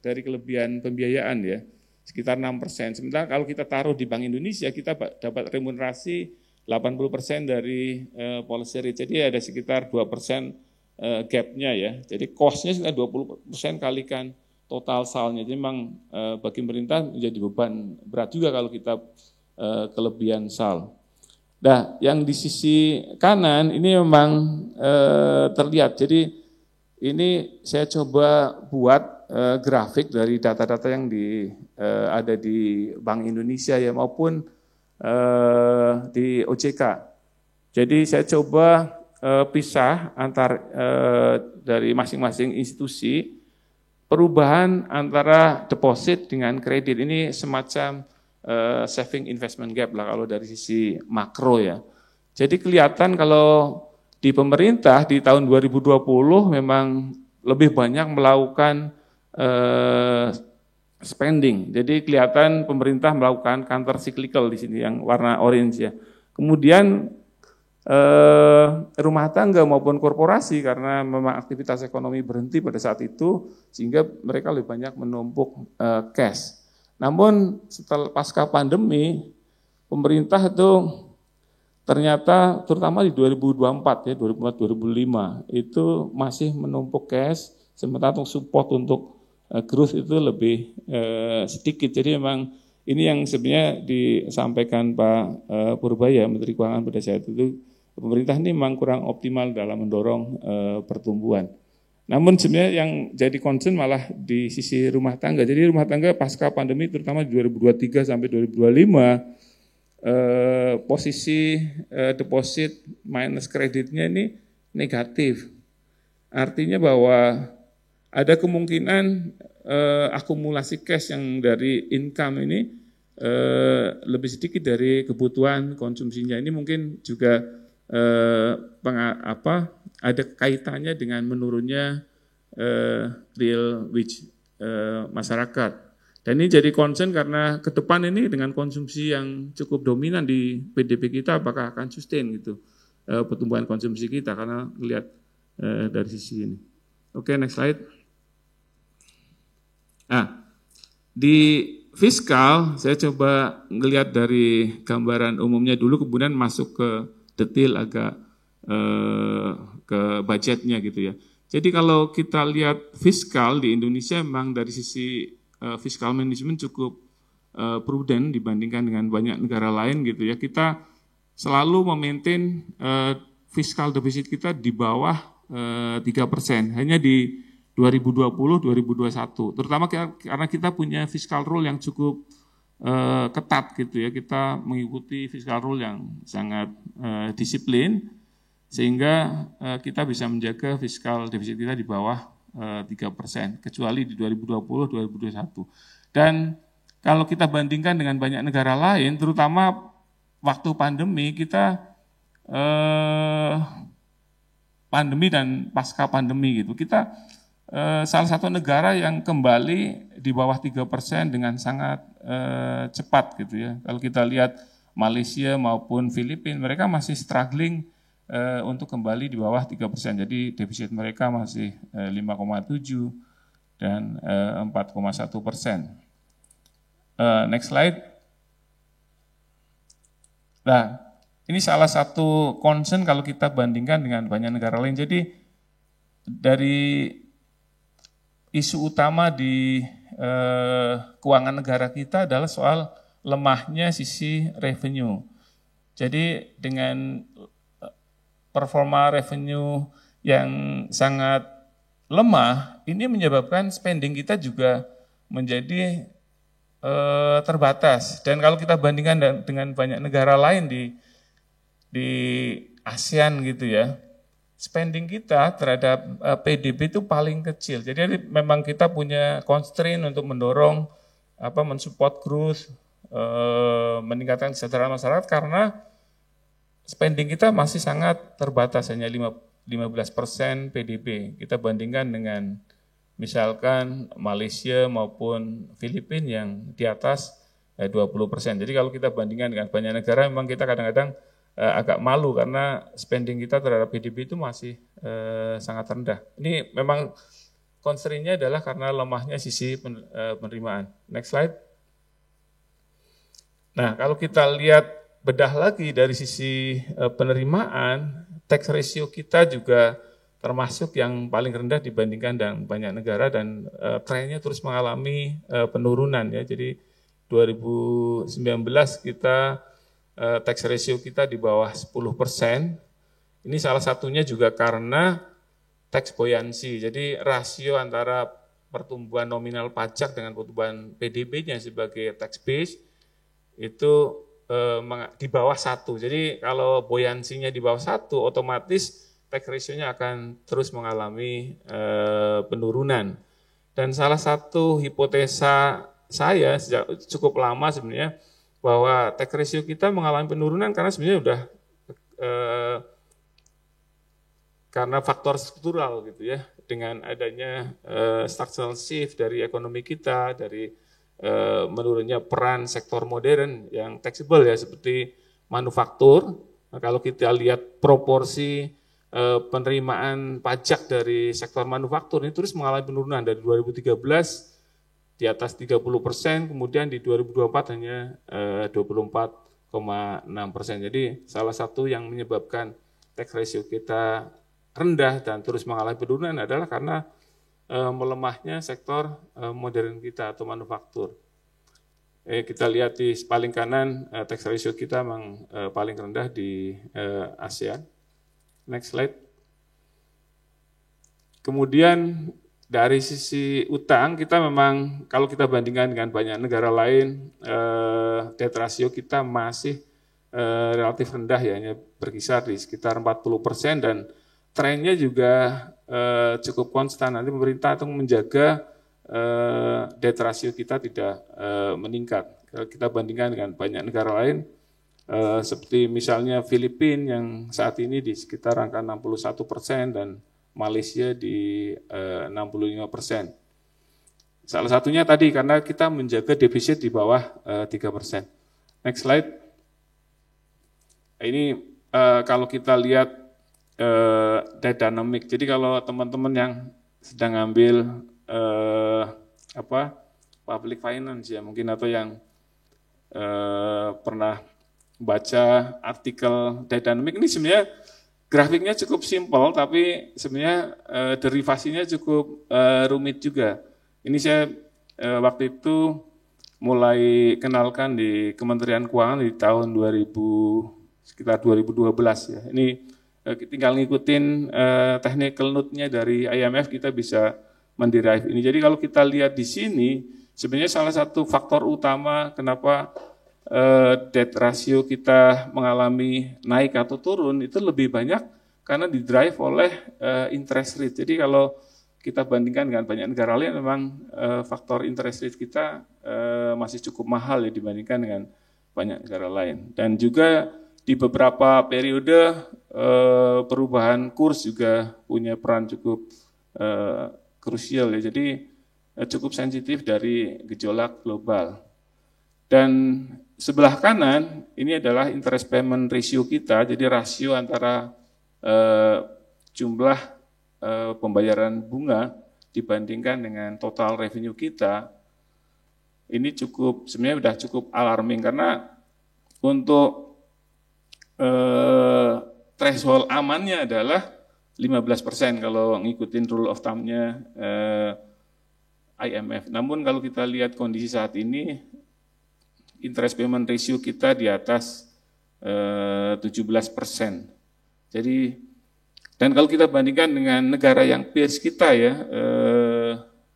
dari kelebihan pembiayaan ya, sekitar 6%. Sementara kalau kita taruh di Bank Indonesia kita dapat remunerasi 80% dari policy rate, jadi ada sekitar 2% gap-nya ya. Jadi cost-nya sekitar 20% kalikan total SAL-nya. Jadi memang bagi pemerintah menjadi beban berat juga kalau kita kelebihan SAL. Nah, yang di sisi kanan ini memang terlihat. Jadi ini saya coba buat grafik dari data-data yang ada di Bank Indonesia ya maupun di OJK. Jadi saya coba pisah antar dari masing-masing institusi perubahan antara deposit dengan kredit. Ini semacam saving investment gap lah kalau dari sisi makro ya. Jadi kelihatan kalau di pemerintah di tahun 2020 memang lebih banyak melakukan spending. Jadi kelihatan pemerintah melakukan counter cyclical di sini yang warna orange ya. Kemudian rumah tangga maupun korporasi karena memang aktivitas ekonomi berhenti pada saat itu sehingga mereka lebih banyak menumpuk cash. Namun setelah pasca pandemi pemerintah itu ternyata terutama di 2024 ya 2004-2005 itu masih menumpuk cash, sementara untuk support untuk growth itu lebih sedikit. Jadi memang ini yang sebenarnya disampaikan Pak Purbaya Menteri Keuangan pada saat itu, pemerintah ini memang kurang optimal dalam mendorong pertumbuhan. Namun sebenarnya yang jadi concern malah di sisi rumah tangga. Jadi rumah tangga pasca pandemi terutama 2023 sampai 2025 posisi deposit minus kreditnya ini negatif. Artinya bahwa ada kemungkinan akumulasi cash yang dari income ini lebih sedikit dari kebutuhan konsumsinya. Ini mungkin juga ada kaitannya dengan menurunnya real wage masyarakat. Dan ini jadi concern karena ke depan ini dengan konsumsi yang cukup dominan di PDB kita apakah akan sustain gitu pertumbuhan konsumsi kita karena melihat dari sisi ini. Oke, next slide. Nah, di fiskal saya coba ngelihat dari gambaran umumnya dulu kemudian masuk ke detail agak ke budgetnya gitu ya. Jadi kalau kita lihat fiskal di Indonesia memang dari sisi fiskal manajemen cukup prudent dibandingkan dengan banyak negara lain gitu ya. Kita selalu memaintain fiskal defisit kita di bawah 3%, hanya di 2020-2021. Terutama karena kita punya fiskal rule yang cukup ketat gitu ya. Kita mengikuti fiskal rule yang sangat disiplin sehingga kita bisa menjaga fiskal defisit kita di bawah 3%, kecuali di 2020-2021. Dan kalau kita bandingkan dengan banyak negara lain, terutama waktu pandemi, kita pandemi dan pasca pandemi gitu, kita salah satu negara yang kembali di bawah 3% dengan sangat cepat gitu ya. Kalau kita lihat Malaysia maupun Filipina, mereka masih struggling untuk kembali di bawah 3%. Jadi defisit mereka masih 5,7 dan 4,1%. Next slide. Nah, ini salah satu concern kalau kita bandingkan dengan banyak negara lain. Jadi dari isu utama di keuangan negara kita adalah soal lemahnya sisi revenue. Jadi dengan performa revenue yang sangat lemah, ini menyebabkan spending kita juga menjadi terbatas. Dan kalau kita bandingkan dengan banyak negara lain di ASEAN gitu ya, spending kita terhadap PDB itu paling kecil. Jadi memang kita punya constraint untuk mendorong mensupport growth, meningkatkan kesejahteraan masyarakat karena spending kita masih sangat terbatas, hanya 15% PDB. Kita bandingkan dengan misalkan Malaysia maupun Filipina yang di atas 20%. Jadi kalau kita bandingkan dengan banyak negara, memang kita kadang-kadang agak malu karena spending kita terhadap PDB itu masih sangat rendah. Ini memang constraint-nya adalah karena lemahnya sisi penerimaan. Next slide. Nah, kalau kita lihat bedah lagi dari sisi penerimaan, tax ratio kita juga termasuk yang paling rendah dibandingkan dengan banyak negara dan trennya terus mengalami penurunan ya. Jadi 2019 kita tax ratio kita di bawah 10%. Ini salah satunya juga karena tax buoyancy. Jadi rasio antara pertumbuhan nominal pajak dengan pertumbuhan PDB-nya sebagai tax base itu di bawah 1. Jadi kalau buoyancy-nya di bawah 1, otomatis tax ratio-nya akan terus mengalami penurunan. Dan salah satu hipotesa saya sejak cukup lama sebenarnya bahwa tax ratio kita mengalami penurunan karena sebenarnya udah karena faktor struktural gitu ya, dengan adanya structural shift dari ekonomi kita, dari menurunnya peran sektor modern yang taxable ya seperti manufaktur. Nah, kalau kita lihat proporsi penerimaan pajak dari sektor manufaktur ini terus mengalami penurunan dari 2013 di atas 30%, kemudian di 2024 hanya 24,6%. Jadi salah satu yang menyebabkan tax ratio kita rendah dan terus mengalami penurunan adalah karena melemahnya sektor modern kita atau manufaktur. Kita lihat di paling kanan tax ratio kita memang paling rendah di ASEAN. Next slide. Kemudian dari sisi utang kita memang kalau kita bandingkan dengan banyak negara lain, debt ratio kita masih relatif rendah ya, hanya berkisar di sekitar 40% dan trennya juga cukup konstan. Nanti pemerintah akan menjaga debt ratio kita tidak meningkat. Kalau kita bandingkan dengan banyak negara lain, seperti misalnya Filipina yang saat ini di sekitar angka 61% dan Malaysia di 65%. Salah satunya tadi karena kita menjaga defisit di bawah 3%. Next slide. Ini kalau kita lihat debt dynamic. Jadi kalau teman-teman yang sedang ngambil public finance ya mungkin atau yang pernah baca artikel debt dynamic, ini sebenarnya grafiknya cukup simpel tapi sebenarnya derivasinya cukup rumit juga. Ini saya waktu itu mulai kenalkan di Kementerian Keuangan di tahun sekitar 2012 ya. Ini tinggal ngikutin technical note-nya dari IMF kita bisa menderive ini. Jadi kalau kita lihat di sini sebenarnya salah satu faktor utama kenapa debt ratio kita mengalami naik atau turun itu lebih banyak karena didrive oleh interest rate. Jadi kalau kita bandingkan dengan banyak negara lain memang faktor interest rate kita masih cukup mahal ya dibandingkan dengan banyak negara lain. Dan juga di beberapa periode perubahan kurs juga punya peran cukup krusial ya. Jadi cukup sensitif dari gejolak global. Dan sebelah kanan ini adalah interest payment ratio kita, jadi rasio antara jumlah pembayaran bunga dibandingkan dengan total revenue kita, ini sebenarnya sudah cukup alarming karena untuk threshold amannya adalah 15% kalau ngikutin rule of thumb-nya IMF. Namun kalau kita lihat kondisi saat ini, interest payment ratio kita di atas 17%. Jadi, dan kalau kita bandingkan dengan negara yang peers kita ya,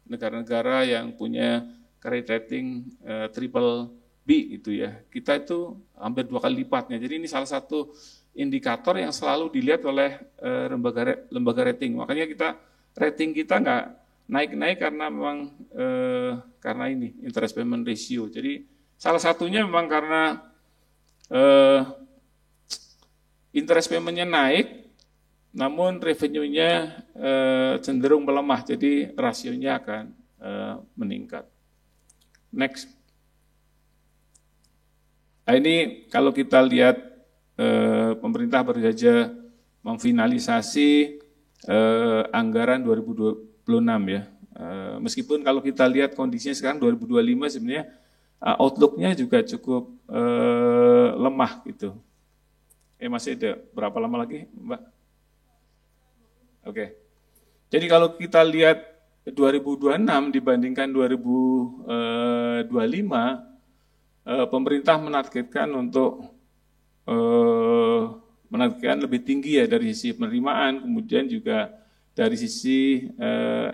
negara-negara yang punya credit rating triple B itu ya, kita itu hampir 2 kali lipatnya. Jadi ini salah satu indikator yang selalu dilihat oleh lembaga rating. Makanya rating kita nggak naik-naik karena memang karena ini interest payment ratio. Jadi salah satunya memang karena interest payment-nya naik, namun revenue-nya cenderung melemah. Jadi rasionya akan meningkat. Next. Nah, ini kalau kita lihat pemerintah baru saja memfinalisasi anggaran 2026 ya. Meskipun kalau kita lihat kondisinya sekarang 2025 sebenarnya outlook-nya juga cukup lemah gitu. Masih ada berapa lama lagi, Mbak? Oke. Jadi kalau kita lihat 2026 dibandingkan 2025, pemerintah menargetkan untuk menargetkan lebih tinggi ya dari sisi penerimaan, kemudian juga dari sisi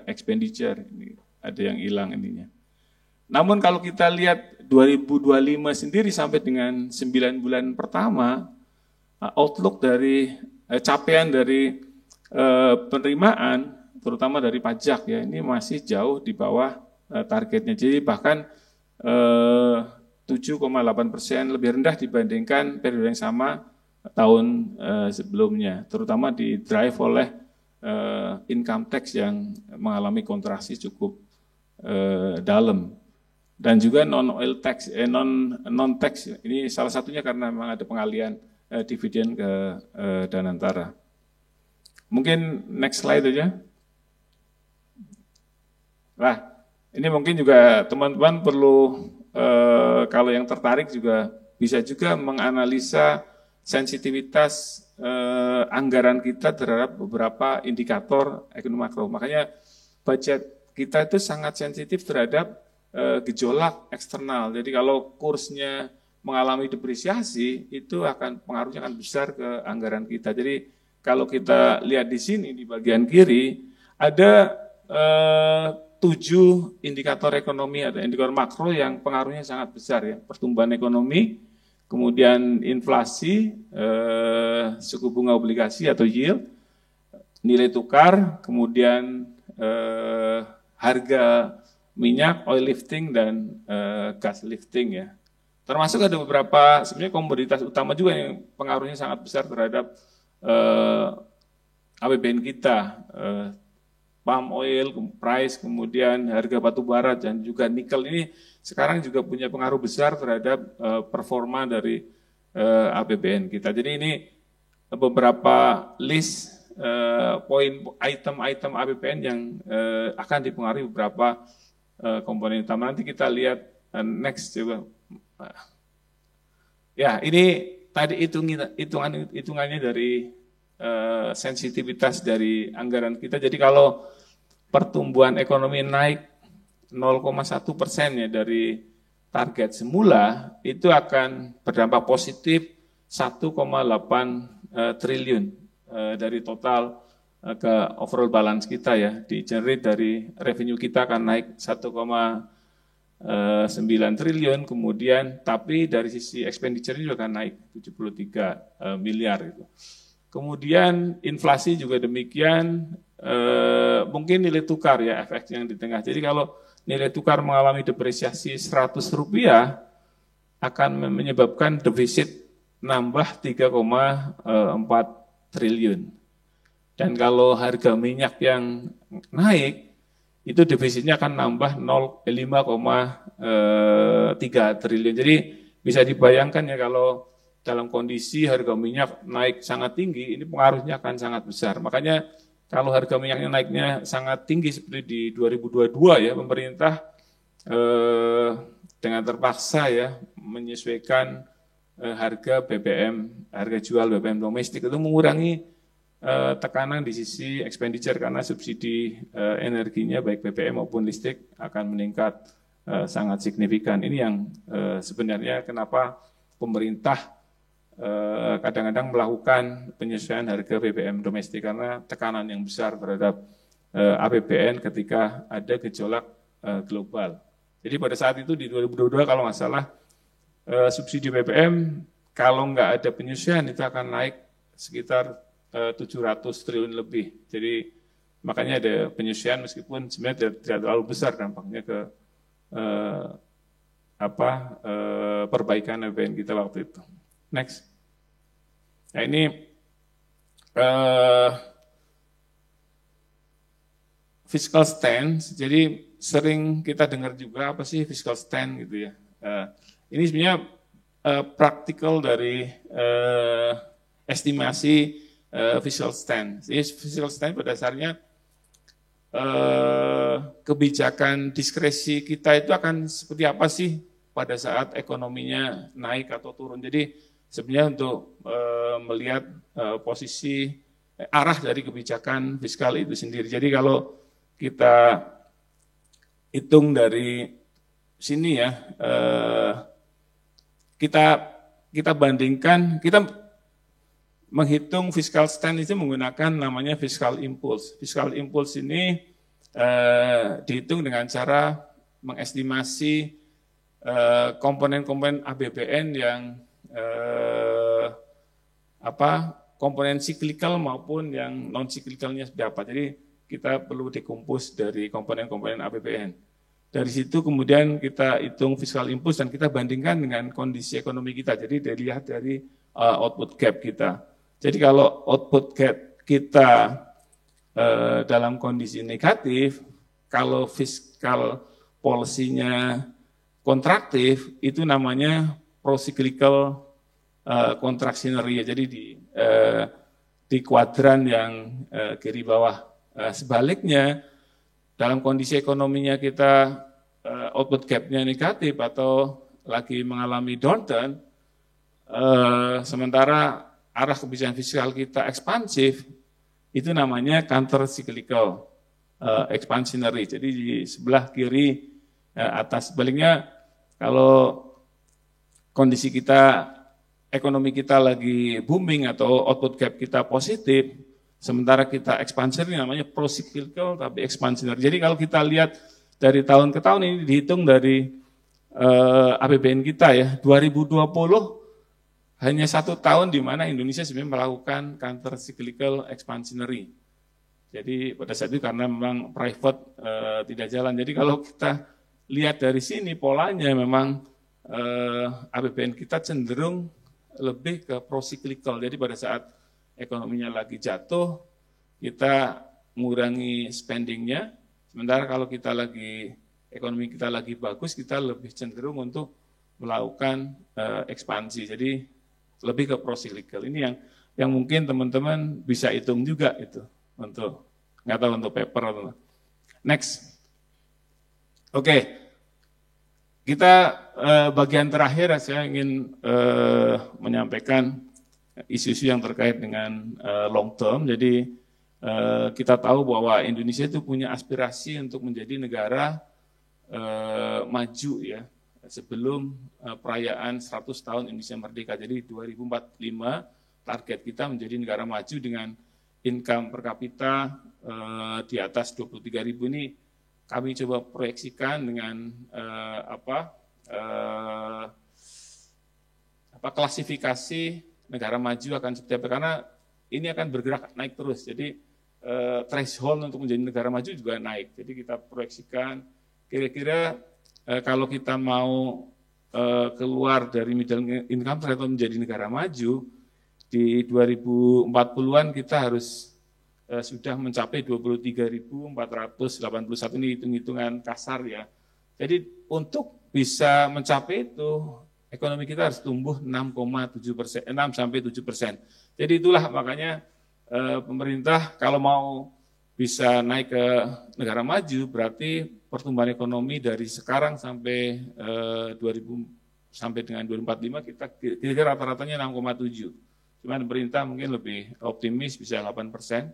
expenditure. Ini ada yang hilang ininya. Namun kalau kita lihat 2025 sendiri sampai dengan 9 bulan pertama, outlook dari capaian dari penerimaan, terutama dari pajak ya, ini masih jauh di bawah targetnya. Jadi bahkan 7,8% lebih rendah dibandingkan periode yang sama tahun sebelumnya, terutama di drive oleh income tax yang mengalami kontraksi cukup dalam, dan juga non-oil tax, non-tax ini salah satunya karena memang ada pengalian dividen ke Danantara. Mungkin next slide aja. Nah, ini mungkin juga teman-teman perlu kalau yang tertarik juga bisa juga menganalisa sensitivitas anggaran kita terhadap beberapa indikator ekonomi makro. Makanya budget kita itu sangat sensitif terhadap gejolak eksternal. Jadi kalau kursnya mengalami depresiasi, itu pengaruhnya akan besar ke anggaran kita. Jadi kalau kita lihat di sini di bagian kiri ada 7 indikator ekonomi atau indikator makro yang pengaruhnya sangat besar ya. Pertumbuhan ekonomi, kemudian inflasi, suku bunga obligasi atau yield, nilai tukar, kemudian harga minyak, oil lifting, dan gas lifting ya. Termasuk ada beberapa sebenarnya komoditas utama juga yang pengaruhnya sangat besar terhadap APBN kita. Palm oil, price, kemudian harga batu bara dan juga nikel ini sekarang juga punya pengaruh besar terhadap performa dari APBN kita. Jadi ini beberapa list poin item-item APBN yang akan dipengaruhi beberapa komponen utama. Nanti kita lihat next coba. Ya, ini tadi hitungannya dari sensitivitas dari anggaran kita. Jadi kalau pertumbuhan ekonomi naik 0,1% ya dari target semula, itu akan berdampak positif 1,8 triliun dari total ke overall balance kita ya. Di-generate dari revenue kita akan naik 1,9 triliun, kemudian tapi dari sisi expenditure juga akan naik 73 miliar itu. Kemudian inflasi juga demikian, mungkin nilai tukar ya efek yang di tengah. Jadi kalau nilai tukar mengalami depresiasi 100 rupiah akan menyebabkan defisit nambah 3,4 triliun. Dan kalau harga minyak yang naik, itu defisitnya akan nambah 5,3 triliun. Jadi bisa dibayangkan ya kalau dalam kondisi harga minyak naik sangat tinggi, ini pengaruhnya akan sangat besar. Makanya kalau harga minyaknya naiknya sangat tinggi seperti di 2022 ya, pemerintah dengan terpaksa ya menyesuaikan harga BBM, harga jual BBM domestik itu mengurangi tekanan di sisi expenditure karena subsidi energinya baik BBM maupun listrik akan meningkat sangat signifikan. Ini yang sebenarnya kenapa pemerintah kadang-kadang melakukan penyesuaian harga BBM domestik karena tekanan yang besar terhadap APBN ketika ada gejolak global. Jadi pada saat itu di 2022 kalau nggak salah subsidi BBM kalau nggak ada penyesuaian itu akan naik sekitar 700 triliun lebih. Jadi makanya ada penyesuaian meskipun sebenarnya tidak terlalu besar dampaknya ke perbaikan APBN kita waktu itu. Next. Nah ini fiscal stance, jadi sering kita dengar juga apa sih fiscal stance gitu ya. Ini sebenarnya praktikal dari estimasi fiscal stance. Jadi fiscal stance pada dasarnya kebijakan diskresi kita itu akan seperti apa sih pada saat ekonominya naik atau turun. Jadi sebenarnya untuk melihat posisi arah dari kebijakan fiskal itu sendiri. Jadi kalau kita hitung dari sini ya, kita bandingkan, kita menghitung fiscal stance itu menggunakan namanya fiscal impulse. Fiscal impulse ini dihitung dengan cara mengestimasi komponen-komponen APBN yang komponen siklikal maupun yang non siklikalnya berapa. Jadi kita perlu dikompos dari komponen-komponen APBN. Dari situ kemudian kita hitung fiscal impulse dan kita bandingkan dengan kondisi ekonomi kita. Jadi dilihat dari output gap kita. Jadi kalau output gap kita dalam kondisi negatif, kalau fiscal policy-nya kontraktif, itu namanya procyclical contractionary. Jadi di kuadran yang kiri bawah. Sebaliknya, dalam kondisi ekonominya kita output gap-nya negatif atau lagi mengalami downturn, sementara arah kebijakan fiskal kita ekspansif, itu namanya counter cyclical expansionary. Jadi di sebelah kiri atas, sebaliknya kalau kondisi kita, ekonomi kita lagi booming atau output gap kita positif, sementara kita expansionary namanya procyclical tapi expansionary. Jadi kalau kita lihat dari tahun ke tahun ini dihitung dari APBN kita ya, 2020 hanya 1 tahun di mana Indonesia sebenarnya melakukan counter cyclical expansionary. Jadi pada saat itu karena memang private tidak jalan. Jadi kalau kita lihat dari sini polanya memang APBN kita cenderung lebih ke procyclical. Jadi pada saat ekonominya lagi jatuh, kita mengurangi spendingnya. Sementara kalau ekonomi kita lagi bagus, kita lebih cenderung untuk melakukan ekspansi. Jadi lebih ke procyclical. Ini yang mungkin teman-teman bisa hitung juga itu untuk nggak tahu untuk paper atau next. Oke. Kita bagian terakhir saya ingin menyampaikan isu-isu yang terkait dengan long term. Jadi kita tahu bahwa Indonesia itu punya aspirasi untuk menjadi negara maju ya sebelum perayaan 100 tahun Indonesia merdeka. Jadi 2045 target kita menjadi negara maju dengan income per kapita di atas 23.000 ini. Kami coba proyeksikan dengan klasifikasi negara maju akan seperti apa, karena ini akan bergerak naik terus. Jadi threshold untuk menjadi negara maju juga naik. Jadi kita proyeksikan kira-kira kalau kita mau keluar dari middle income atau menjadi negara maju di 2040-an kita harus sudah mencapai 23.481, ini hitung-hitungan kasar ya. Jadi untuk bisa mencapai itu ekonomi kita harus tumbuh 6,7%, 6-7%. Jadi itulah makanya pemerintah kalau mau bisa naik ke negara maju, berarti pertumbuhan ekonomi dari sekarang sampai 2000 sampai dengan 2045 kita kira-kira rata-ratanya 6,7. Cuman pemerintah mungkin lebih optimis bisa 8%.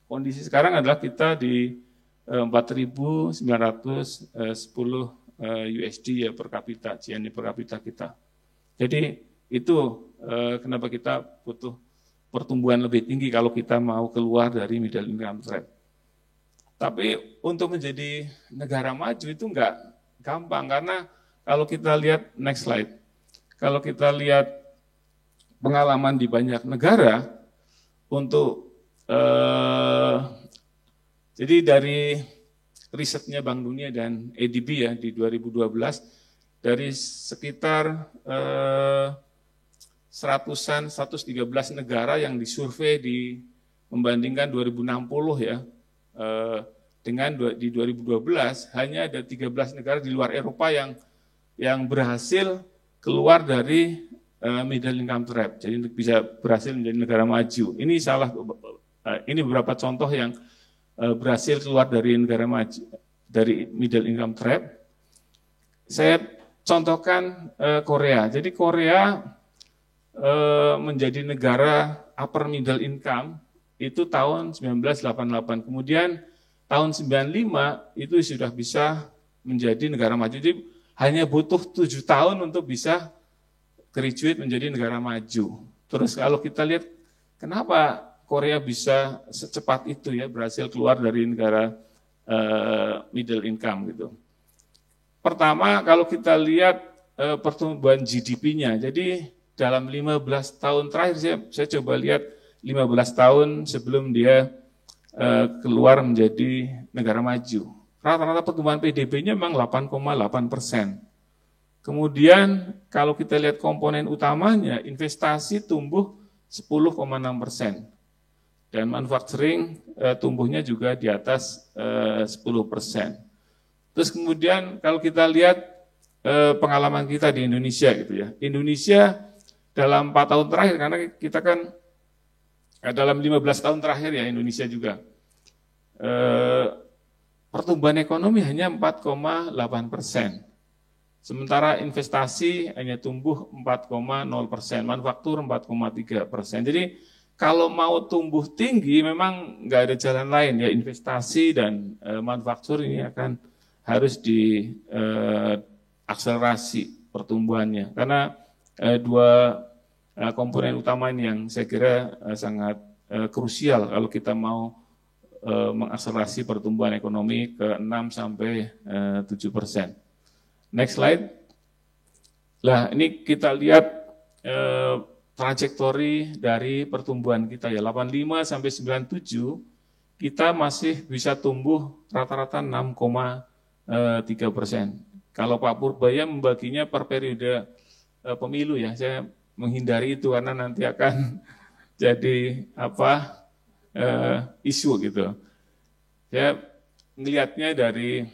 Kondisi sekarang adalah kita di 4.910 USD ya per kapita, GNI per kapita kita. Jadi itu kenapa kita butuh pertumbuhan lebih tinggi kalau kita mau keluar dari middle income trap. Tapi untuk menjadi negara maju itu enggak gampang, karena kalau kita lihat next slide, kalau kita lihat pengalaman di banyak negara untuk jadi dari risetnya Bank Dunia dan ADB ya di 2012, dari sekitar 113 negara yang disurvei membandingkan 2060 ya, dengan di 2012 hanya ada 13 negara di luar Eropa yang berhasil keluar dari middle income trap, jadi bisa berhasil menjadi negara maju. Ini beberapa contoh yang berhasil keluar dari negara maju, dari middle income trap. Saya contohkan Korea. Jadi Korea menjadi negara upper middle income itu tahun 1988. Kemudian tahun 95 itu sudah bisa menjadi negara maju. Jadi hanya butuh 7 tahun untuk bisa graduate menjadi negara maju. Terus kalau kita lihat kenapa Korea bisa secepat itu ya berhasil keluar dari negara middle income gitu. Pertama kalau kita lihat pertumbuhan GDP-nya. Jadi dalam 15 tahun terakhir saya coba lihat 15 tahun sebelum dia keluar menjadi negara maju. Rata-rata pertumbuhan PDB-nya memang 8,8%. Kemudian kalau kita lihat komponen utamanya, investasi tumbuh 10,6%. Dan manufacturing tumbuhnya juga di atas 10%. Terus kemudian kalau kita lihat pengalaman kita di Indonesia gitu ya. Indonesia dalam 4 tahun terakhir, karena kita kan dalam 15 tahun terakhir ya Indonesia juga, pertumbuhan ekonomi hanya 4,8%. Sementara investasi hanya tumbuh 4,0%, manufaktur 4,3%. Jadi kalau mau tumbuh tinggi memang nggak ada jalan lain ya, investasi dan manufaktur ini akan harus diakselerasi pertumbuhannya. Karena dua komponen utama ini yang saya kira sangat krusial kalau kita mau mengakselerasi pertumbuhan ekonomi ke 6-7%. Next slide. Nah, ini kita lihat trajektori dari pertumbuhan kita ya. 85 sampai 97 kita masih bisa tumbuh rata-rata 6,3%. Kalau Pak Purbaya membaginya per periode pemilu ya, saya menghindari itu karena nanti akan jadi isu gitu. Saya melihatnya dari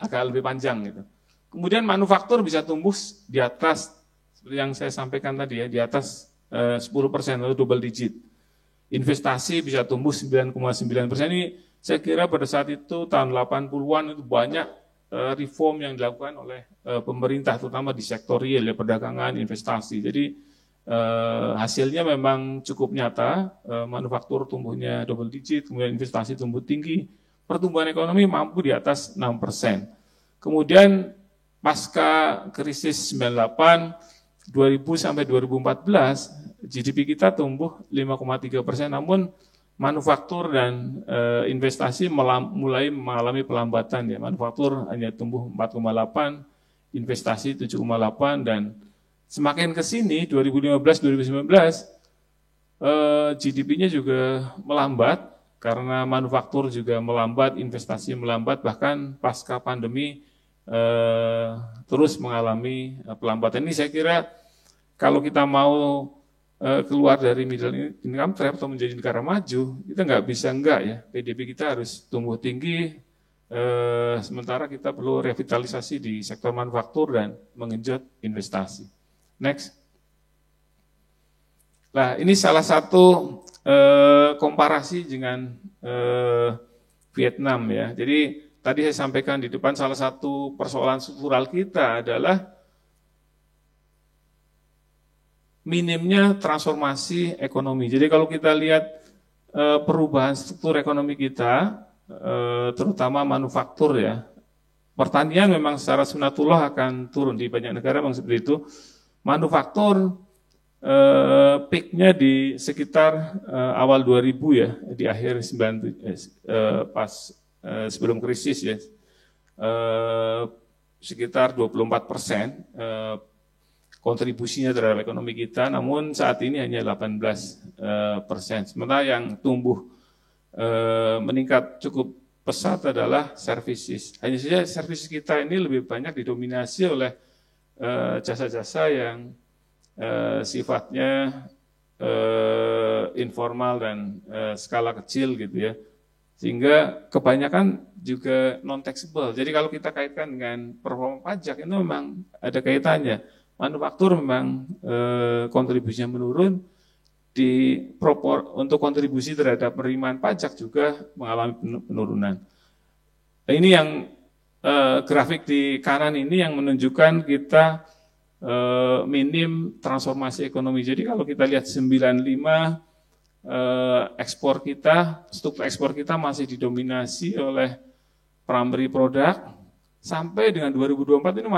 agak lebih panjang gitu. Kemudian manufaktur bisa tumbuh di atas seperti yang saya sampaikan tadi ya, di atas 10% atau double digit. Investasi bisa tumbuh 9,9%. Ini saya kira pada saat itu tahun 80-an itu banyak reform yang dilakukan oleh pemerintah terutama di sektor real ya, perdagangan, investasi. Jadi hasilnya memang cukup nyata, manufaktur tumbuhnya double digit, kemudian investasi tumbuh tinggi, pertumbuhan ekonomi mampu di atas 6%. Kemudian pasca krisis 98, 2000 sampai 2014, GDP kita tumbuh 5,3%, namun manufaktur dan investasi mulai mengalami pelambatan ya. Manufaktur hanya tumbuh 4,8, investasi 7,8, dan semakin ke sini 2015-2019 GDP-nya juga melambat karena manufaktur juga melambat, investasi melambat, bahkan pasca pandemi terus mengalami pelambatan. Ini saya kira kalau kita mau keluar dari middle income trap atau menjadi negara maju, kita nggak bisa enggak ya. PDB kita harus tumbuh tinggi, sementara kita perlu revitalisasi di sektor manufaktur dan mengenjot investasi. Next. Nah, ini salah satu komparasi dengan Vietnam ya. Jadi tadi saya sampaikan di depan salah satu persoalan struktural kita adalah minimnya transformasi ekonomi. Jadi kalau kita lihat perubahan struktur ekonomi kita, terutama manufaktur ya, pertanian memang secara sunatullah akan turun di banyak negara memang seperti itu. Manufaktur peaknya di sekitar awal 2000 ya, di akhir 97 pas sebelum krisis ya, sekitar 24% kontribusinya terhadap ekonomi kita, namun saat ini hanya 18%. Sementara yang tumbuh meningkat cukup pesat adalah services. Hanya saja services kita ini lebih banyak didominasi oleh jasa-jasa yang sifatnya informal dan skala kecil gitu ya. Sehingga kebanyakan juga non-taxable. Jadi kalau kita kaitkan dengan performa pajak, itu memang ada kaitannya. Manufaktur memang kontribusinya menurun, untuk kontribusi terhadap penerimaan pajak juga mengalami penurunan. Nah, ini yang grafik di kanan ini yang menunjukkan kita minim transformasi ekonomi. Jadi kalau kita lihat 95 ekspor kita, struktur ekspor kita masih didominasi oleh primary product. Sampai dengan 2024 ini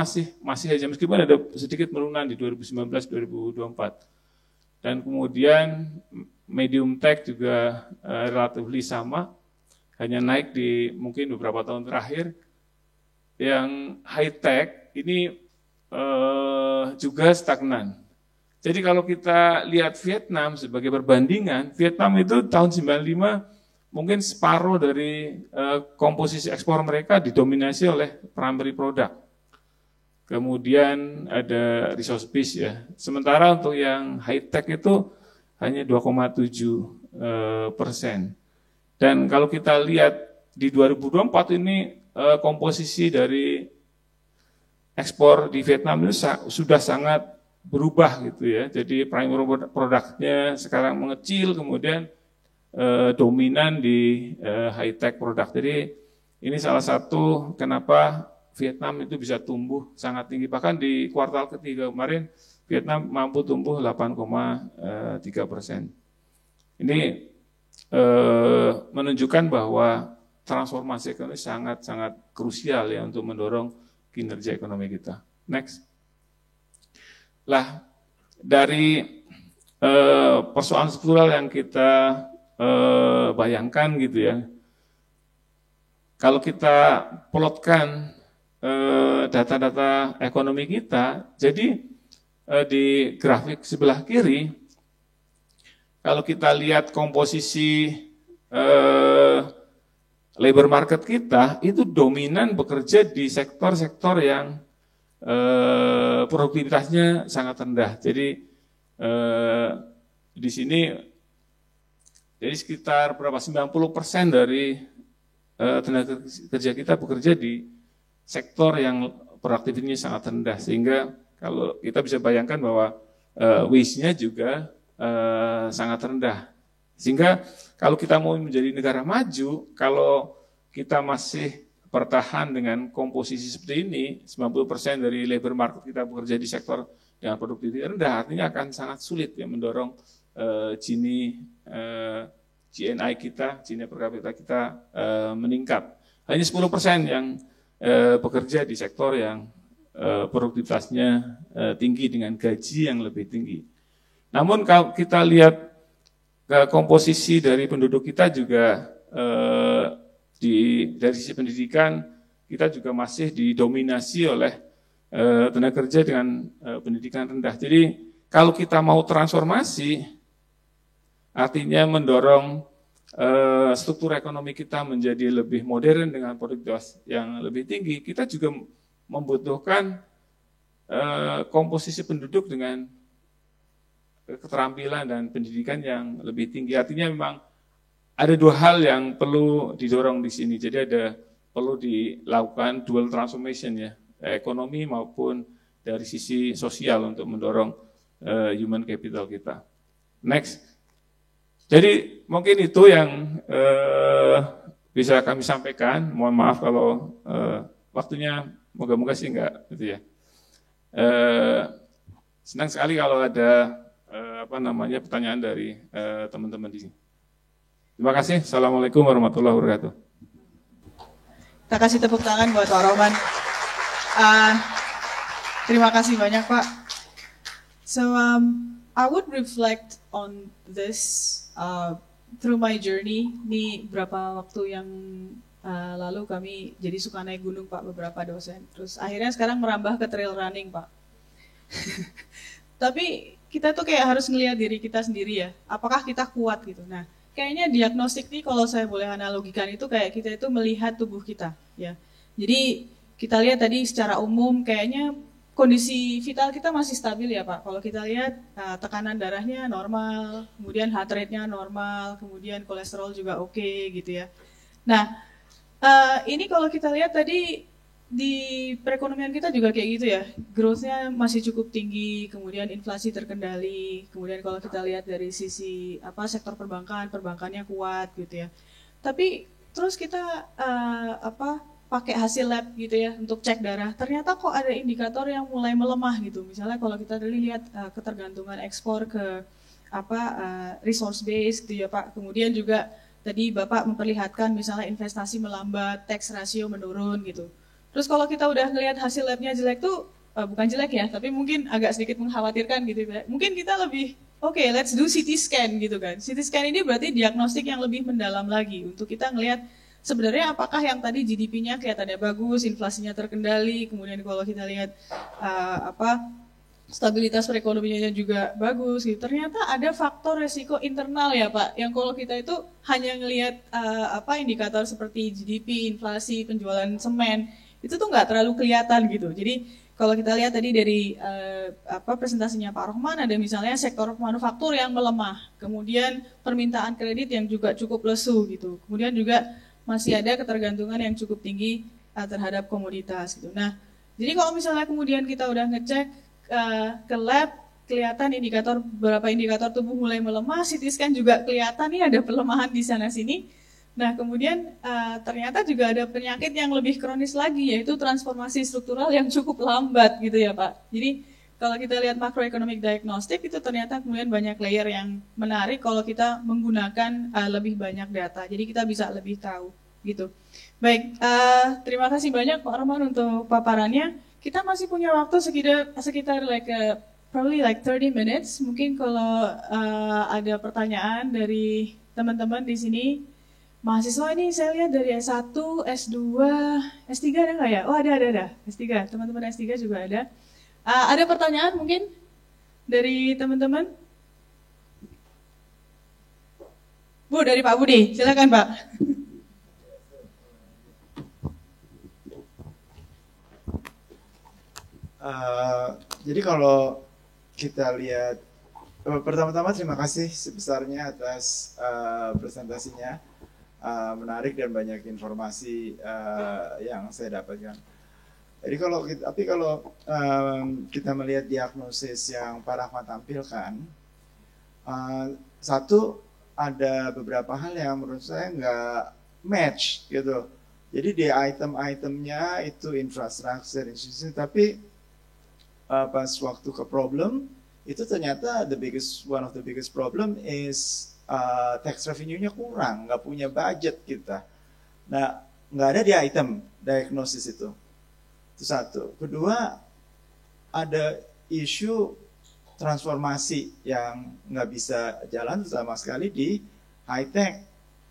masih aja, meskipun ada sedikit penurunan di 2019-2024. Dan kemudian medium tech juga relatif sama, hanya naik di mungkin beberapa tahun terakhir. Yang high tech ini juga stagnan. Jadi kalau kita lihat Vietnam sebagai perbandingan, Vietnam itu tahun 95 mungkin separuh dari komposisi ekspor mereka didominasi oleh primary product. Kemudian ada resource base ya. Sementara untuk yang high tech itu hanya 2,7%. Dan kalau kita lihat di 2024 ini komposisi dari ekspor di Vietnam itu sudah sangat berubah gitu ya. Jadi primary produknya sekarang mengecil, kemudian dominan di high tech produk. Jadi ini salah satu kenapa Vietnam itu bisa tumbuh sangat tinggi. Bahkan di kuartal ketiga kemarin Vietnam mampu tumbuh 8,3%. Ini menunjukkan bahwa transformasi ekonomi sangat-sangat krusial ya untuk mendorong kinerja ekonomi kita. Next. Lah, dari persoalan struktural yang kita bayangkan gitu ya, kalau kita plotkan data-data ekonomi kita, jadi di grafik sebelah kiri, kalau kita lihat komposisi labor market kita, itu dominan bekerja di sektor-sektor yang produktivitasnya sangat rendah. Jadi di sini jadi sekitar berapa 90% dari tenaga kerja kita bekerja di sektor yang produktivitasnya sangat rendah, sehingga kalau kita bisa bayangkan bahwa wage-nya juga sangat rendah. Sehingga kalau kita mau menjadi negara maju, kalau kita masih bertahan dengan komposisi seperti ini, 90% dari labor market kita bekerja di sektor dengan produktivitas rendah, artinya akan sangat sulit ya mendorong GNI kita, Gini per kapita kita meningkat. Hanya 10% yang bekerja di sektor yang produktivitasnya tinggi dengan gaji yang lebih tinggi. Namun kalau kita lihat komposisi dari penduduk kita juga dari sisi pendidikan kita juga masih didominasi oleh tenaga kerja dengan pendidikan rendah. Jadi kalau kita mau transformasi, artinya mendorong struktur ekonomi kita menjadi lebih modern dengan produktivitas yang lebih tinggi, kita juga membutuhkan komposisi penduduk dengan keterampilan dan pendidikan yang lebih tinggi. Artinya memang ada dua hal yang perlu didorong di sini. Jadi ada perlu dilakukan dual transformation ya, ekonomi maupun dari sisi sosial untuk mendorong human capital kita. Next. Jadi mungkin itu yang bisa kami sampaikan. Mohon maaf kalau waktunya moga-moga sih enggak gitu ya. Senang sekali kalau ada pertanyaan dari teman-teman di sini. Terima kasih. Assalamualaikum warahmatullahi wabarakatuh. Kita kasih tepuk tangan buat Pak Rohman. Terima kasih banyak Pak. So I would reflect on this through my journey. Ini berapa waktu yang lalu kami jadi suka naik gunung Pak, beberapa dosen. Terus akhirnya sekarang merambah ke trail running Pak. Tapi kita tuh kayak harus ngelihat diri kita sendiri ya. Apakah kita kuat gitu. Nah, kayaknya diagnostik nih kalau saya boleh analogikan itu kayak kita itu melihat tubuh kita ya. Jadi kita lihat tadi secara umum kayaknya kondisi vital kita masih stabil ya Pak. Kalau kita lihat tekanan darahnya normal, kemudian heart rate-nya normal, kemudian kolesterol juga oke gitu ya. Nah, ini kalau kita lihat tadi di perekonomian kita juga kayak gitu ya, growth-nya masih cukup tinggi, kemudian inflasi terkendali, kemudian kalau kita lihat dari sisi sektor perbankannya kuat gitu ya. Tapi terus kita pakai hasil lab gitu ya untuk cek darah, ternyata kok ada indikator yang mulai melemah gitu. Misalnya kalau kita lihat ketergantungan ekspor ke resource base gitu ya Pak. Kemudian juga tadi Bapak memperlihatkan misalnya investasi melambat, tax ratio menurun gitu. Terus kalau kita udah ngelihat hasil labnya jelek tuh, bukan jelek ya, tapi mungkin agak sedikit mengkhawatirkan gitu ya. Mungkin kita lebih, oke, let's do CT scan gitu kan. CT scan ini berarti diagnostik yang lebih mendalam lagi untuk kita ngelihat sebenarnya apakah yang tadi GDP-nya kelihatannya bagus, inflasinya terkendali, kemudian kalau kita lihat stabilitas perekonomiannya juga bagus gitu. Ternyata ada faktor resiko internal ya Pak, yang kalau kita itu hanya ngelihat indikator seperti GDP, inflasi, penjualan semen, itu tuh nggak terlalu kelihatan gitu. Jadi kalau kita lihat tadi dari presentasinya Pak Rohman, ada misalnya sektor manufaktur yang melemah, kemudian permintaan kredit yang juga cukup lesu gitu, kemudian juga masih ada ketergantungan yang cukup tinggi terhadap komoditas gitu. Nah, jadi kalau misalnya kemudian kita udah ngecek ke lab, kelihatan beberapa indikator tubuh mulai melemah, CT scan juga kelihatan nih ada pelemahan di sana-sini. Nah, kemudian ternyata juga ada penyakit yang lebih kronis lagi, yaitu transformasi struktural yang cukup lambat gitu ya Pak. Jadi kalau kita lihat macroeconomic diagnostic itu ternyata kemudian banyak layer yang menarik kalau kita menggunakan lebih banyak data. Jadi kita bisa lebih tahu gitu. Baik, terima kasih banyak Pak Rohman untuk paparannya. Kita masih punya waktu sekitar probably 30 minutes. Mungkin kalau ada pertanyaan dari teman-teman di sini. Mahasiswa ini saya lihat dari S1, S2, S3 ada nggak ya? Oh ada. S3, teman-teman S3 juga ada. Ada pertanyaan mungkin dari teman-teman? Bu, dari Pak Budi, silakan Pak. Jadi kalau kita lihat, pertama-tama terima kasih sebesarnya atas presentasinya. Menarik dan banyak informasi yang saya dapatkan. Jadi kalau kita melihat diagnosis yang Pak Rahmat tampilkan, satu ada beberapa hal yang menurut saya nggak match gitu. Jadi di item-itemnya itu infrastruktur, tapi pas waktu ke problem itu ternyata one of the biggest problem is tax revenue-nya kurang, nggak punya budget kita. Nah, nggak ada di item diagnosis itu. Itu satu. Kedua, ada isu transformasi yang nggak bisa jalan sama sekali di high tech.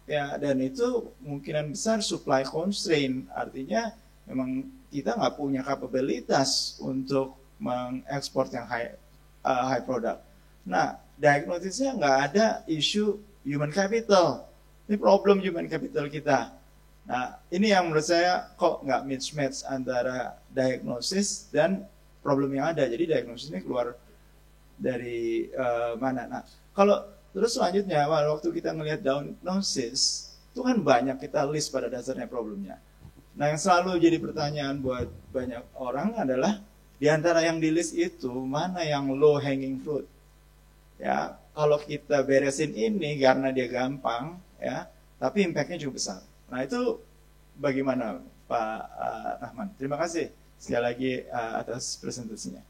Ya, dan itu kemungkinan besar supply constraint. Artinya memang kita nggak punya kapabilitas untuk mengekspor yang high product. Nah, diagnosisnya nggak ada isu human capital. Ini problem human capital kita. Nah, ini yang menurut saya kok nggak mismatch antara diagnosis dan problem yang ada. Jadi diagnosis ini keluar dari mana? Nah, kalau terus selanjutnya waktu kita ngelihat diagnosis, itu kan banyak kita list pada dasarnya problemnya. Nah, yang selalu jadi pertanyaan buat banyak orang adalah di antara yang di list itu mana yang low hanging fruit? Ya, kalau kita beresin ini karena dia gampang, ya, tapi impact-nya cukup besar. Nah, itu bagaimana Pak Rahman? Terima kasih sekali lagi atas presentasinya.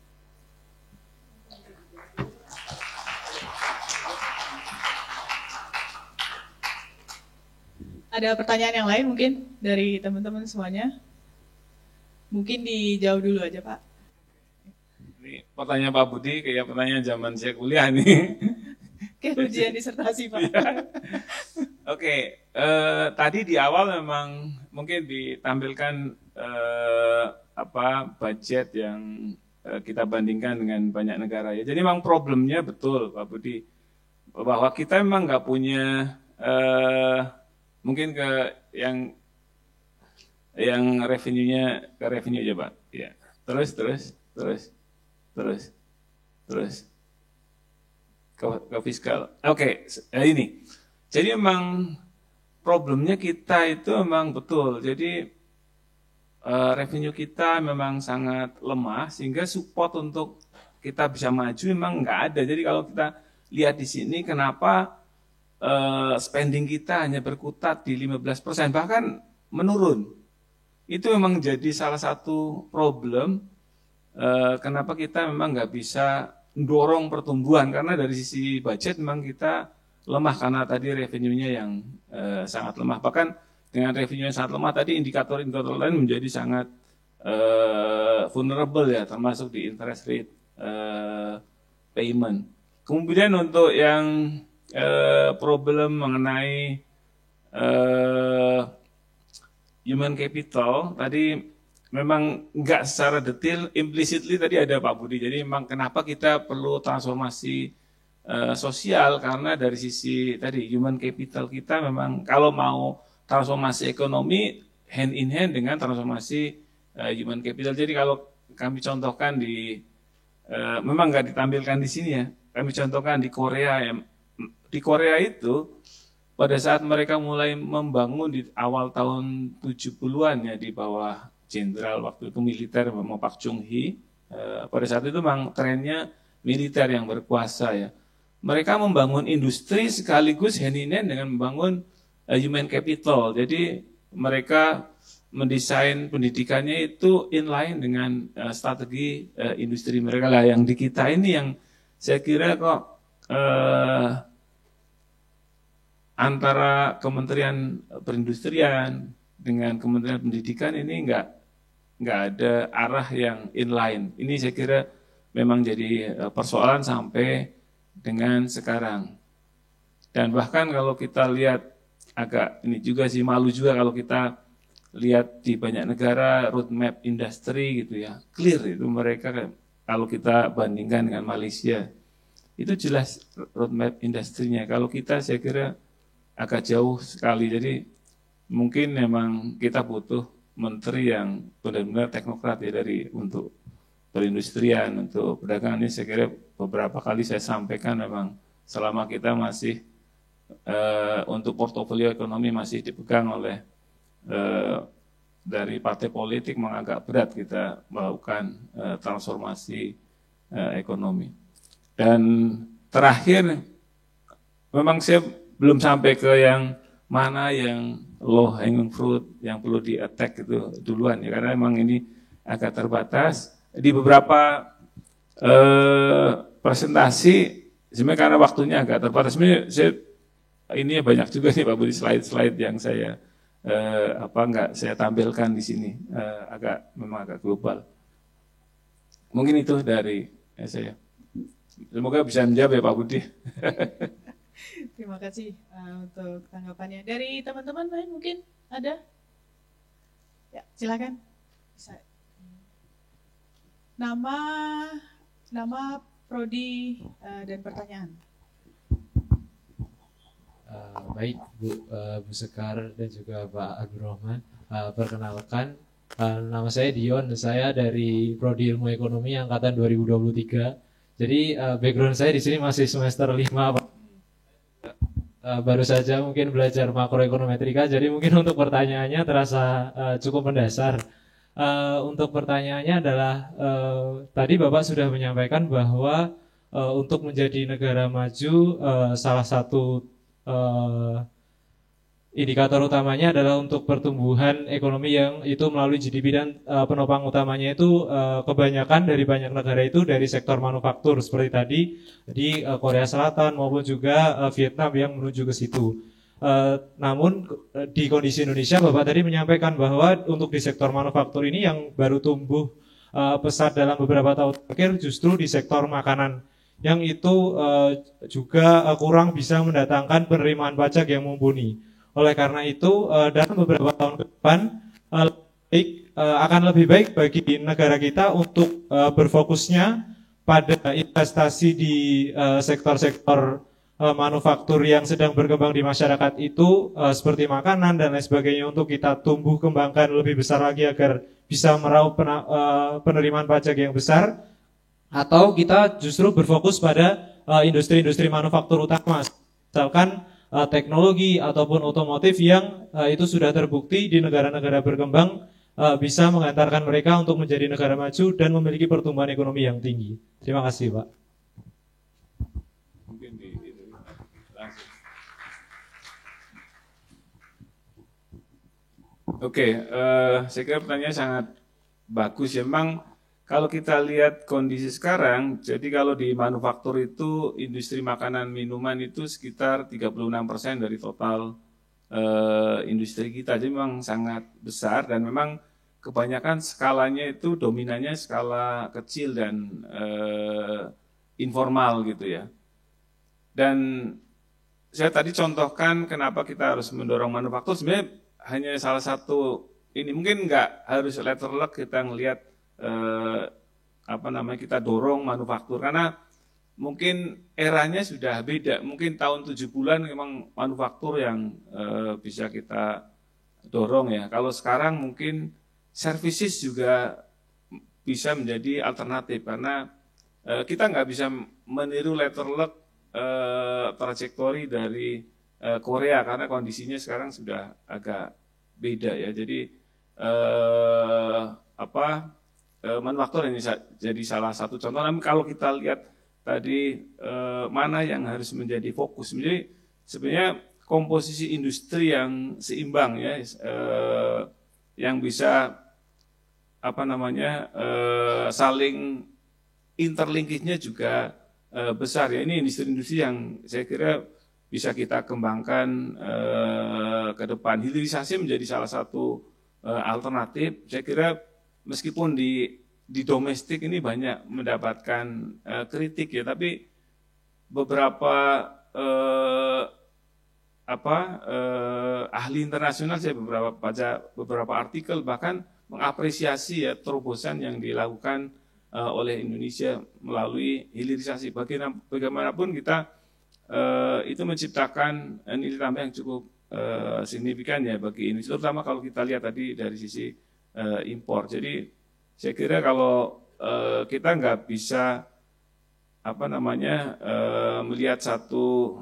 Ada pertanyaan yang lain mungkin dari teman-teman semuanya? Mungkin dijawab dulu aja, Pak. Ini pertanyaan Pak Budi kayak pertanyaan zaman saya kuliah nih. Kayak ujian disertasi, Pak. Oke, tadi di awal memang mungkin ditampilkan budget yang kita bandingkan dengan banyak negara ya. Jadi memang problemnya betul Pak Budi bahwa kita memang nggak punya mungkin ke yang revenue-nya ke revenue aja Pak. Ya. Terus ke fiskal. Oke, ini. Jadi memang problemnya kita itu memang betul. Jadi revenue kita memang sangat lemah sehingga support untuk kita bisa maju memang nggak ada. Jadi kalau kita lihat di sini kenapa spending kita hanya berkutat di 15%, bahkan menurun. Itu memang jadi salah satu problem kenapa kita memang nggak bisa mendorong pertumbuhan, karena dari sisi budget memang kita lemah karena tadi revenue-nya yang sangat lemah. Bahkan dengan revenue yang sangat lemah tadi indikator-indikator lain menjadi sangat vulnerable ya, termasuk di interest rate payment. Kemudian untuk yang problem mengenai human capital tadi memang nggak secara detail, implicitly tadi ada Pak Budi. Jadi memang kenapa kita perlu transformasi sosial, karena dari sisi tadi human capital kita memang kalau mau transformasi ekonomi hand in hand dengan transformasi human capital. Jadi kalau kami contohkan memang nggak ditampilkan di sini ya, kami contohkan di Korea ya. Di Korea itu pada saat mereka mulai membangun di awal tahun 70-an ya, di bawah jenderal waktu itu militer Pak Chung Hee, pada saat itu memang trennya militer yang berkuasa ya. Mereka membangun industri sekaligus hand in hand dengan membangun human capital. Jadi mereka mendesain pendidikannya itu inline dengan strategi industri mereka lah. Yang di kita ini yang saya kira kok antara Kementerian Perindustrian dengan Kementerian Pendidikan ini nggak ada arah yang inline. Ini saya kira memang jadi persoalan sampai dengan sekarang. Dan bahkan kalau kita lihat agak ini juga sih malu juga kalau kita lihat di banyak negara roadmap industri gitu ya, clear itu mereka kalau kita bandingkan dengan Malaysia itu jelas roadmap industrinya. Kalau kita saya kira agak jauh sekali. Jadi mungkin memang kita butuh menteri yang benar-benar teknokrat ya untuk perindustrian, untuk perdagangan. Ini saya kira beberapa kali saya sampaikan memang selama kita masih untuk portofolio ekonomi masih dipegang oleh dari partai politik, memang agak berat kita melakukan transformasi ekonomi. Dan terakhir memang saya belum sampai ke yang mana yang low hanging fruit yang perlu di attack itu duluan ya, karena memang ini agak terbatas di beberapa presentasi sebenarnya karena waktunya agak terbatas. Ini banyak juga nih Pak Budi slide-slide yang saya nggak saya tampilkan di sini, memang agak global. Mungkin itu dari saya. Semoga bisa menjawab ya Pak Budi. Terima kasih untuk tanggapannya. Dari teman-teman lain mungkin ada? Ya, silakan. Bisa. Nama, prodi dan pertanyaan. Baik Bu Sekar dan juga Pak Abdurrahman, perkenalkan nama saya Dion, saya dari Prodi Ilmu Ekonomi angkatan 2023. Jadi background saya di sini masih semester 5 Pak. baru saja mungkin belajar makroekonometrika, jadi mungkin untuk pertanyaannya terasa cukup mendasar. Untuk pertanyaannya adalah tadi Bapak sudah menyampaikan bahwa untuk menjadi negara maju salah satu indikator utamanya adalah untuk pertumbuhan ekonomi yang itu melalui GDP, dan penopang utamanya itu kebanyakan dari banyak negara itu dari sektor manufaktur seperti tadi di Korea Selatan maupun juga Vietnam yang menuju ke situ. Namun di kondisi Indonesia Bapak tadi menyampaikan bahwa untuk di sektor manufaktur ini yang baru tumbuh pesat dalam beberapa tahun terakhir justru di sektor makanan, yang itu juga kurang bisa mendatangkan penerimaan pajak yang mumpuni. Oleh karena itu, dalam beberapa tahun ke depan akan lebih baik bagi negara kita untuk berfokusnya pada investasi di sektor-sektor manufaktur yang sedang berkembang di masyarakat itu, seperti makanan dan lain sebagainya, untuk kita tumbuh kembangkan lebih besar lagi agar bisa meraup penerimaan pajak yang besar. Atau kita justru berfokus pada industri-industri manufaktur utama, misalkan teknologi ataupun otomotif yang itu sudah terbukti di negara-negara berkembang bisa mengantarkan mereka untuk menjadi negara maju dan memiliki pertumbuhan ekonomi yang tinggi. Terima kasih, Pak. Mungkin langsung. Oke, saya kira pertanyaannya sangat bagus ya. Memang kalau kita lihat kondisi sekarang, jadi kalau di manufaktur itu industri makanan minuman itu sekitar 36% dari total industri kita. Jadi memang sangat besar, dan memang kebanyakan skalanya itu dominannya skala kecil dan informal gitu ya. Dan saya tadi contohkan kenapa kita harus mendorong manufaktur, sebenarnya hanya salah satu ini, mungkin nggak harus letter luck kita ngelihat kita dorong manufaktur, karena mungkin eranya sudah beda. Mungkin tahun 70-an memang manufaktur yang bisa kita dorong ya. Kalau sekarang mungkin services juga bisa menjadi alternatif, karena kita nggak bisa meniru letter luck trajektori dari Korea, karena kondisinya sekarang sudah agak beda ya. Jadi manufaktur ini jadi salah satu contoh. Namun kalau kita lihat tadi mana yang harus menjadi fokus, jadi sebenarnya komposisi industri yang seimbang ya, yang bisa saling interlinkage-nya juga besar ya. Ini industri-industri yang saya kira bisa kita kembangkan ke depan. Hilirisasi menjadi salah satu alternatif. Saya kira meskipun di domestik ini banyak mendapatkan kritik ya, tapi beberapa ahli internasional, saya baca beberapa artikel bahkan mengapresiasi ya terobosan yang dilakukan oleh Indonesia melalui hilirisasi. Bagaimanapun kita itu menciptakan nilai tambah yang cukup signifikan ya bagi Indonesia, terutama kalau kita lihat tadi dari sisi impor. Jadi saya kira kalau kita nggak bisa melihat satu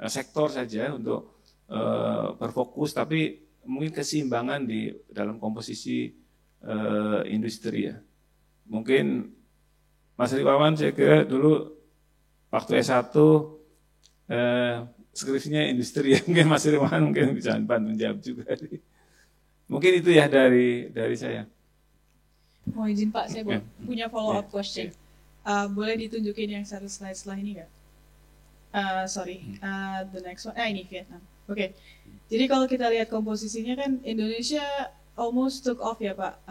sektor saja untuk berfokus, tapi mungkin keseimbangan di dalam komposisi industri ya. Mungkin Mas Riwawan saya kira dulu waktu S1 skripsinya industri ya, mungkin Mas Riwawan mungkin bisa bantu menjawab juga. Mungkin itu ya dari saya. Mau izin Pak, saya punya follow up question. Boleh ditunjukin yang satu slide setelah ini nggak? The next one. Ini Vietnam. Oke. Jadi kalau kita lihat komposisinya kan Indonesia almost took off ya Pak,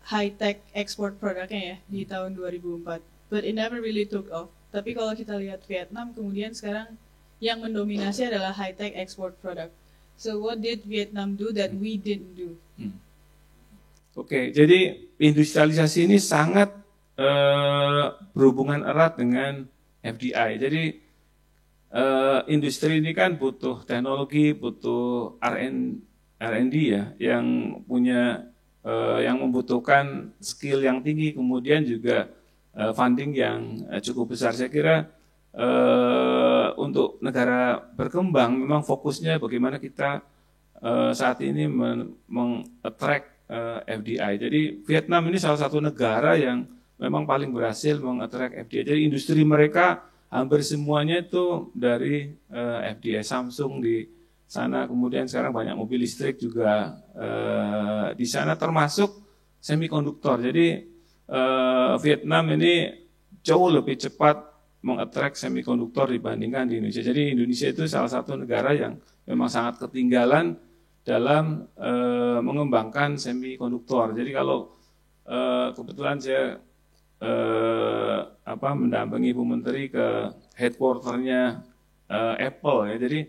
high tech export produknya ya di tahun 2004. But it never really took off. Tapi kalau kita lihat Vietnam, kemudian sekarang yang mendominasi adalah high tech export product. So what did Vietnam do that we didn't do? Oke, jadi industrialisasi ini sangat berhubungan erat dengan FDI. Jadi industri ini kan butuh teknologi, butuh R&D ya, yang punya yang membutuhkan skill yang tinggi, kemudian juga funding yang cukup besar. Saya kira untuk negara berkembang memang fokusnya bagaimana kita saat ini meng-attract FDI. Jadi Vietnam ini salah satu negara yang memang paling berhasil meng-attract FDI. Jadi industri mereka hampir semuanya itu dari FDI. Samsung di sana, kemudian sekarang banyak mobil listrik juga di sana, termasuk semikonduktor. Jadi Vietnam ini jauh lebih cepat meng-attract semikonduktor dibandingkan di Indonesia. Jadi Indonesia itu salah satu negara yang memang sangat ketinggalan dalam mengembangkan semikonduktor. Jadi kalau kebetulan saya mendampingi Bu Menteri ke headquarternya Apple ya. Jadi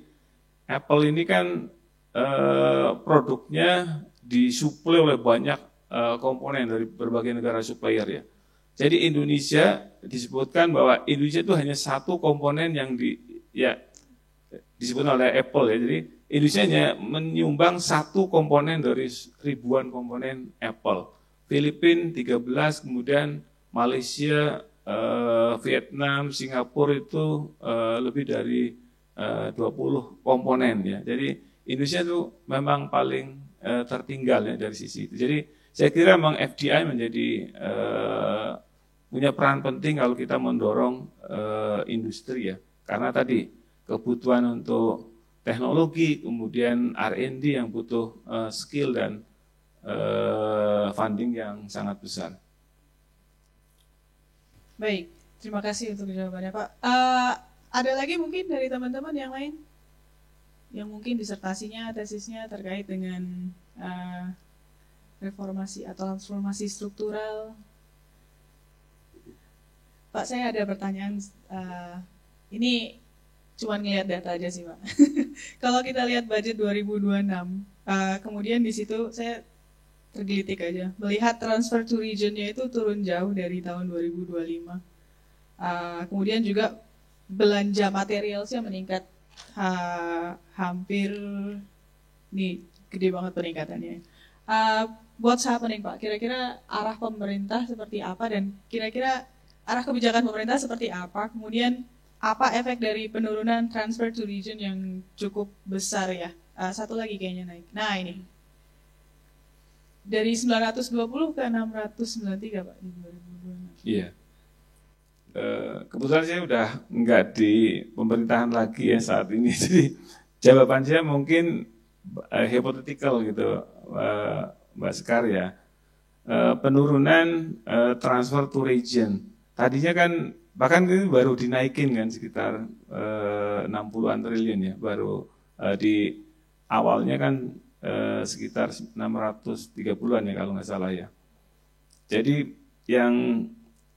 Apple ini kan produknya disuplai oleh banyak komponen dari berbagai negara supplier ya. Jadi Indonesia disebutkan bahwa Indonesia itu hanya satu komponen yang disebut oleh Apple ya. Jadi Indonesia hanya menyumbang satu komponen dari ribuan komponen Apple. Filipina 13, kemudian Malaysia, Vietnam, Singapura itu lebih dari 20 komponen ya. Jadi Indonesia itu memang paling tertinggal ya dari sisi itu. Jadi saya kira memang FDI menjadi punya peran penting kalau kita mendorong industri ya. Karena tadi kebutuhan untuk teknologi, kemudian R&D yang butuh skill dan funding yang sangat besar. Baik, terima kasih untuk jawabannya Pak. Ada lagi mungkin dari teman-teman yang lain? Yang mungkin disertasinya, tesisnya terkait dengan reformasi atau transformasi struktural. Pak, saya ada pertanyaan. Ini cuma ngelihat data aja sih Pak. Kalau kita lihat budget 2026, kemudian di situ saya tergelitik aja. Melihat transfer to region-nya itu turun jauh dari tahun 2025. Kemudian juga belanja materialnya meningkat hampir, nih gede banget peningkatannya. What's happening Pak? Kira-kira arah pemerintah seperti apa dan kira-kira arah kebijakan pemerintah seperti apa? Kemudian apa efek dari penurunan transfer to region yang cukup besar ya? Satu lagi kayaknya naik. Nah ini dari 920 ke 693 Pak di 2026. Iya. Kebetulan saya udah nggak di pemerintahan lagi ya saat ini. Jadi jawaban saya mungkin hypothetical gitu. Mbak Sekar ya, penurunan transfer to region. Tadinya kan bahkan ini baru dinaikin kan sekitar 60-an triliun ya, baru di awalnya kan sekitar 630-an ya kalau nggak salah ya. Jadi yang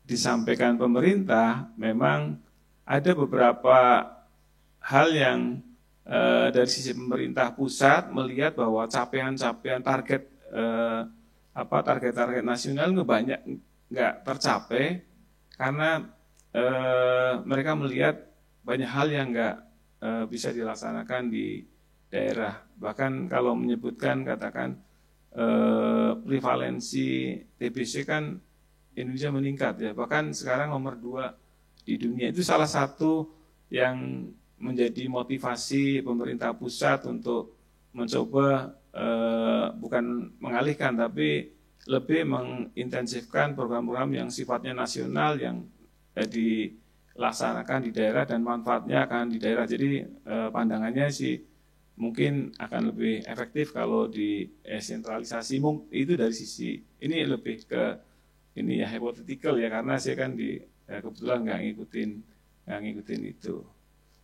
disampaikan pemerintah memang ada beberapa hal yang dari sisi pemerintah pusat melihat bahwa capaian-capaian target nasional nggak tercapai karena mereka melihat banyak hal yang nggak bisa dilaksanakan di daerah. Bahkan kalau menyebutkan katakan prevalensi TBC kan Indonesia meningkat ya. Bahkan sekarang nomor 2 di dunia. Itu salah satu yang menjadi motivasi pemerintah pusat untuk mencoba bukan mengalihkan tapi lebih mengintensifkan program-program yang sifatnya nasional yang dilaksanakan di daerah dan manfaatnya akan di daerah. Jadi pandangannya sih mungkin akan lebih efektif kalau desentralisasi. Itu dari sisi ini lebih ke ini ya hypothetical ya, karena saya kan kebetulan nggak ngikutin itu.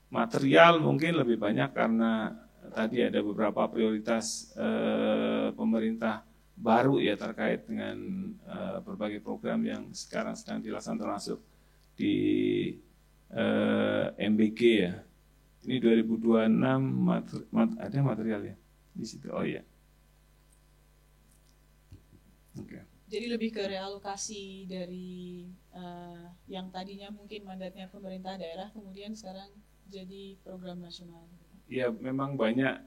Material mungkin lebih banyak karena tadi ada beberapa prioritas pemerintah baru ya terkait dengan berbagai program yang sekarang sedang dilaksanakan termasuk di MBG ya. Ini 2026 ada material ya di situ. Oh ya. Oke. Jadi lebih ke realokasi dari yang tadinya mungkin mandatnya pemerintah daerah kemudian sekarang jadi program nasional. Ya memang banyak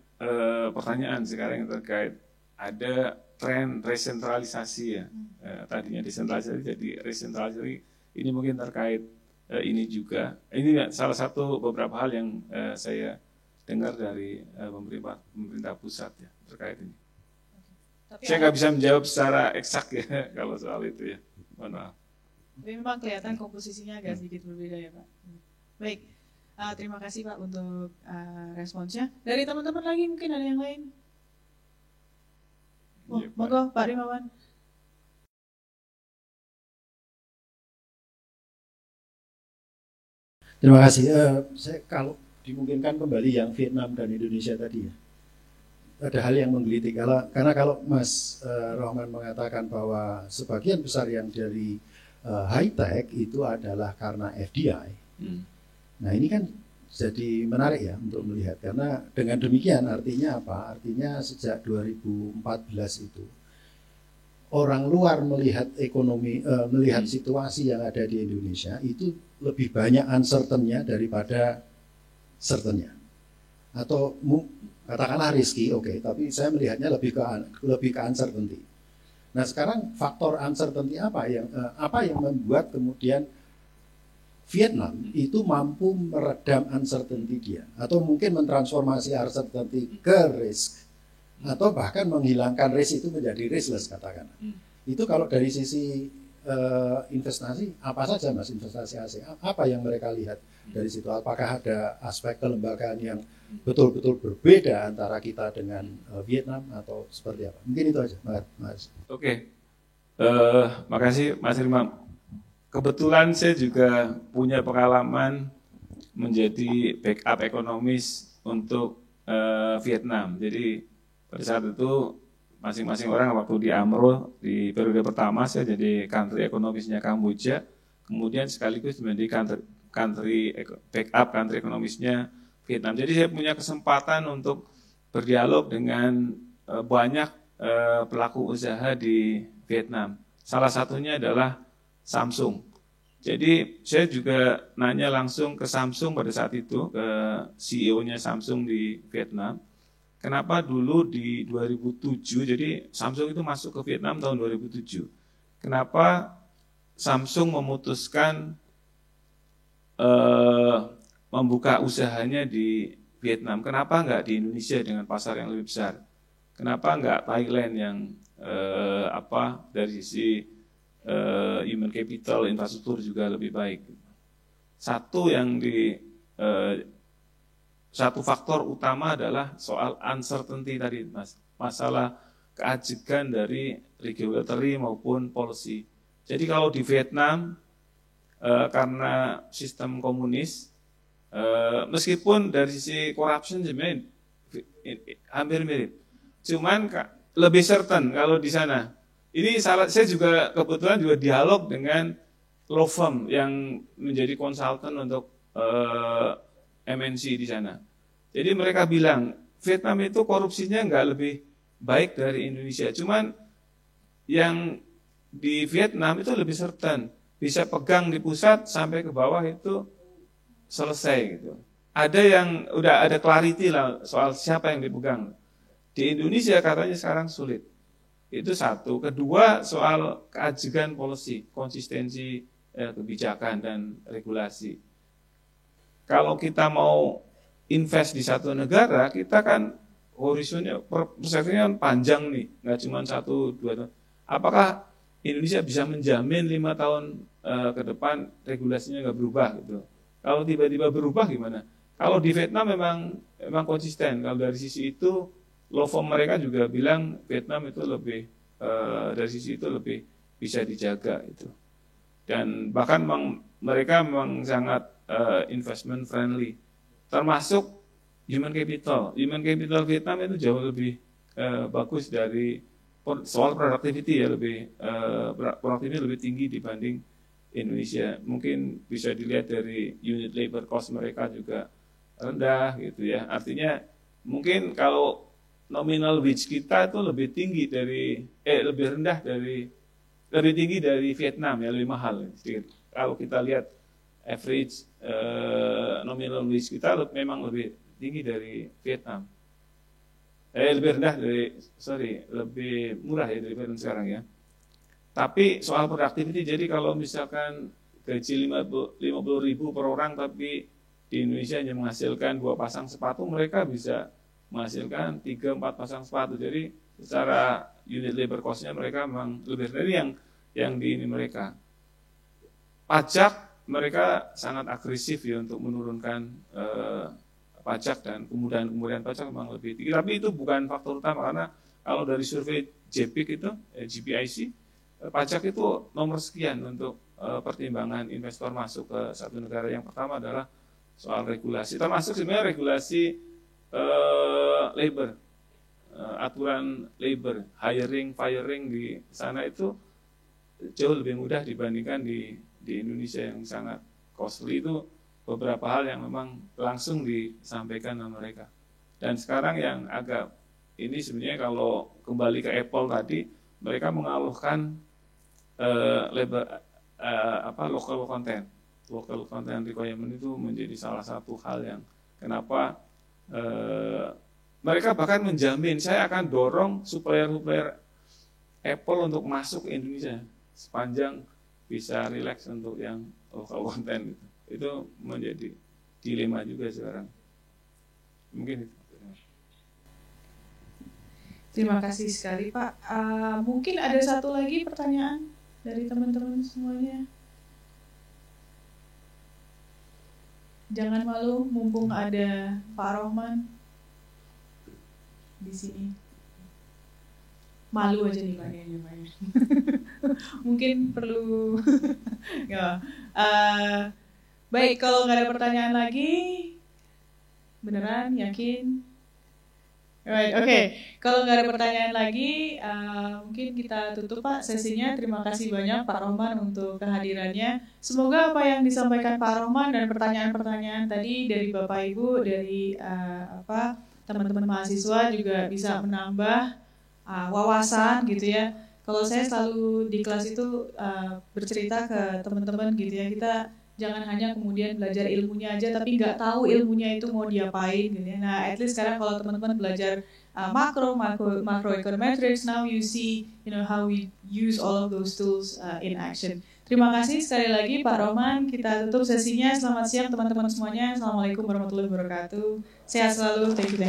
pertanyaan sekarang yang terkait ada tren resentralisasi ya. Tadinya desentralisasi jadi resentralisasi. Ini mungkin terkait ini juga. Ini salah satu beberapa hal yang saya dengar dari pemerintah pusat ya terkait ini. Tapi Saya nggak bisa menjawab secara eksak ya kalau soal itu ya. Mohon maaf. Tapi memang kelihatan komposisinya agak sedikit berbeda ya Pak. Baik, terima kasih Pak untuk responsnya. Dari teman-teman lagi mungkin ada yang lain? Oh, Iya, Pak. monggo Pak Rimawan. Terima kasih. Saya kalau dimungkinkan kembali yang Vietnam dan Indonesia tadi ya. Ada hal yang menggelitik karena kalau Mas Rohman mengatakan bahwa sebagian besar yang dari high tech itu adalah karena FDI. Nah ini kan jadi menarik ya untuk melihat karena dengan demikian artinya apa? Artinya sejak 2014 itu orang luar melihat ekonomi, melihat situasi yang ada di Indonesia itu lebih banyak uncertain-nya daripada certain-nya. Atau katakanlah risky, oke, tapi saya melihatnya lebih ke uncertainty. Nah sekarang faktor uncertainty apa yang membuat kemudian Vietnam itu mampu meredam uncertainty dia, atau mungkin mentransformasi uncertainty ke risk, atau bahkan menghilangkan risk itu menjadi riskless katakan. Itu kalau dari sisi investasi, apa saja Mas investasi asing? Apa yang mereka lihat dari situ? Apakah ada aspek kelembagaan yang betul-betul berbeda antara kita dengan Vietnam atau seperti apa? Mungkin itu aja, Mas. Oke, makasih Mas Imam. Kebetulan saya juga punya pengalaman menjadi backup ekonomis untuk Vietnam. Jadi pada saat itu masing-masing orang waktu di AMRO di periode pertama saya jadi country ekonomisnya Kamboja, kemudian sekaligus menjadi backup country ekonomisnya Vietnam. Jadi saya punya kesempatan untuk berdialog dengan banyak pelaku usaha di Vietnam. Salah satunya adalah Samsung. Jadi saya juga nanya langsung ke Samsung pada saat itu, ke CEO-nya Samsung di Vietnam. Kenapa dulu di 2007, jadi Samsung itu masuk ke Vietnam tahun 2007. Kenapa Samsung memutuskan membuka usahanya di Vietnam? Kenapa enggak di Indonesia dengan pasar yang lebih besar? Kenapa enggak Thailand yang dari sisi human capital, infrastruktur juga lebih baik? Satu faktor utama adalah soal uncertainty tadi, Mas. Masalah keajegan dari regulatory maupun policy. Jadi kalau di Vietnam, karena sistem komunis, meskipun dari sisi corruption sebenarnya hampir mirip. Cuman lebih certain kalau di sana. Ini saya juga kebetulan juga dialog dengan law firm yang menjadi konsultan untuk MNC di sana. Jadi mereka bilang Vietnam itu korupsinya nggak lebih baik dari Indonesia. Cuman yang di Vietnam itu lebih certain, bisa pegang di pusat sampai ke bawah itu selesai gitu. Ada yang udah ada clarity lah soal siapa yang dipegang. Di Indonesia katanya sekarang sulit. Itu satu. Kedua soal keajegan policy, konsistensi kebijakan dan regulasi. Kalau kita mau invest di satu negara, kita kan horizonnya, perspektifnya kan panjang nih, nggak cuma 1-2 tahun. Apakah Indonesia bisa menjamin 5 tahun ke depan regulasinya nggak berubah gitu? Kalau tiba-tiba berubah gimana? Kalau di Vietnam memang konsisten. Kalau dari sisi itu, law firm mereka juga bilang Vietnam itu lebih dari sisi itu lebih bisa dijaga itu. Dan bahkan mereka memang sangat investment friendly, termasuk human capital. Human capital Vietnam itu jauh lebih bagus dari soal productivity ya, productivity lebih tinggi dibanding Indonesia. Mungkin bisa dilihat dari unit labor cost mereka juga rendah gitu ya. Artinya mungkin kalau nominal wage kita itu lebih tinggi lebih tinggi dari Vietnam ya, lebih mahal sedikit. Kalau kita lihat average nominal wage kita memang lebih tinggi dari Vietnam. Lebih murah ya dari Vietnam sekarang ya. Tapi soal productivity, jadi kalau misalkan gaji 50.000 per orang tapi di Indonesia hanya menghasilkan 2 pasang sepatu, mereka bisa menghasilkan 3-4 pasang sepatu. Jadi secara unit labor cost-nya mereka memang lebih dari yang di ini mereka. Pajak mereka sangat agresif ya untuk menurunkan pajak, dan kemudahan pajak memang lebih tinggi. Tapi itu bukan faktor utama, karena kalau dari survei JPIC itu, GPIC, pajak itu nomor sekian untuk pertimbangan investor masuk ke satu negara. Yang pertama adalah soal regulasi, termasuk sebenarnya regulasi labor, aturan labor, hiring, firing di sana itu jauh lebih mudah dibandingkan di Indonesia yang sangat costly. Itu beberapa hal yang memang langsung disampaikan sama mereka. Dan sekarang yang agak ini sebenarnya kalau kembali ke Apple tadi, mereka mengaluhkan local content requirement itu menjadi salah satu hal yang kenapa mereka bahkan menjamin saya akan dorong supplier Apple untuk masuk ke Indonesia sepanjang bisa relax untuk yang local content gitu. Itu menjadi dilema juga sekarang. Mungkin itu. Terima kasih sekali Pak. Mungkin ada satu lagi pertanyaan dari teman-teman semuanya. Jangan malu, mumpung ada Pak Rohman di sini. Malu aja nih Pak. Mungkin perlu. Baik, kalau nggak ada pertanyaan lagi, beneran yakin? Right, oke. Kalau nggak ada pertanyaan lagi, mungkin kita tutup Pak sesinya. Terima kasih banyak Pak Rohman untuk kehadirannya. Semoga apa yang disampaikan Pak Rohman dan pertanyaan-pertanyaan tadi dari Bapak Ibu, dari teman-teman mahasiswa juga bisa menambah wawasan gitu ya. Kalau saya selalu di kelas itu bercerita ke teman-teman gitu ya, kita jangan hanya kemudian belajar ilmunya aja tapi nggak tahu ilmunya itu mau diapain gitu ya. Nah, at least sekarang kalau teman-teman belajar macroeconometrics, now you see how we use all of those tools in action. Terima kasih sekali lagi Pak Rohman. Kita tutup sesinya. Selamat siang teman-teman semuanya. Assalamualaikum warahmatullahi wabarakatuh. Sehat selalu. Thank you.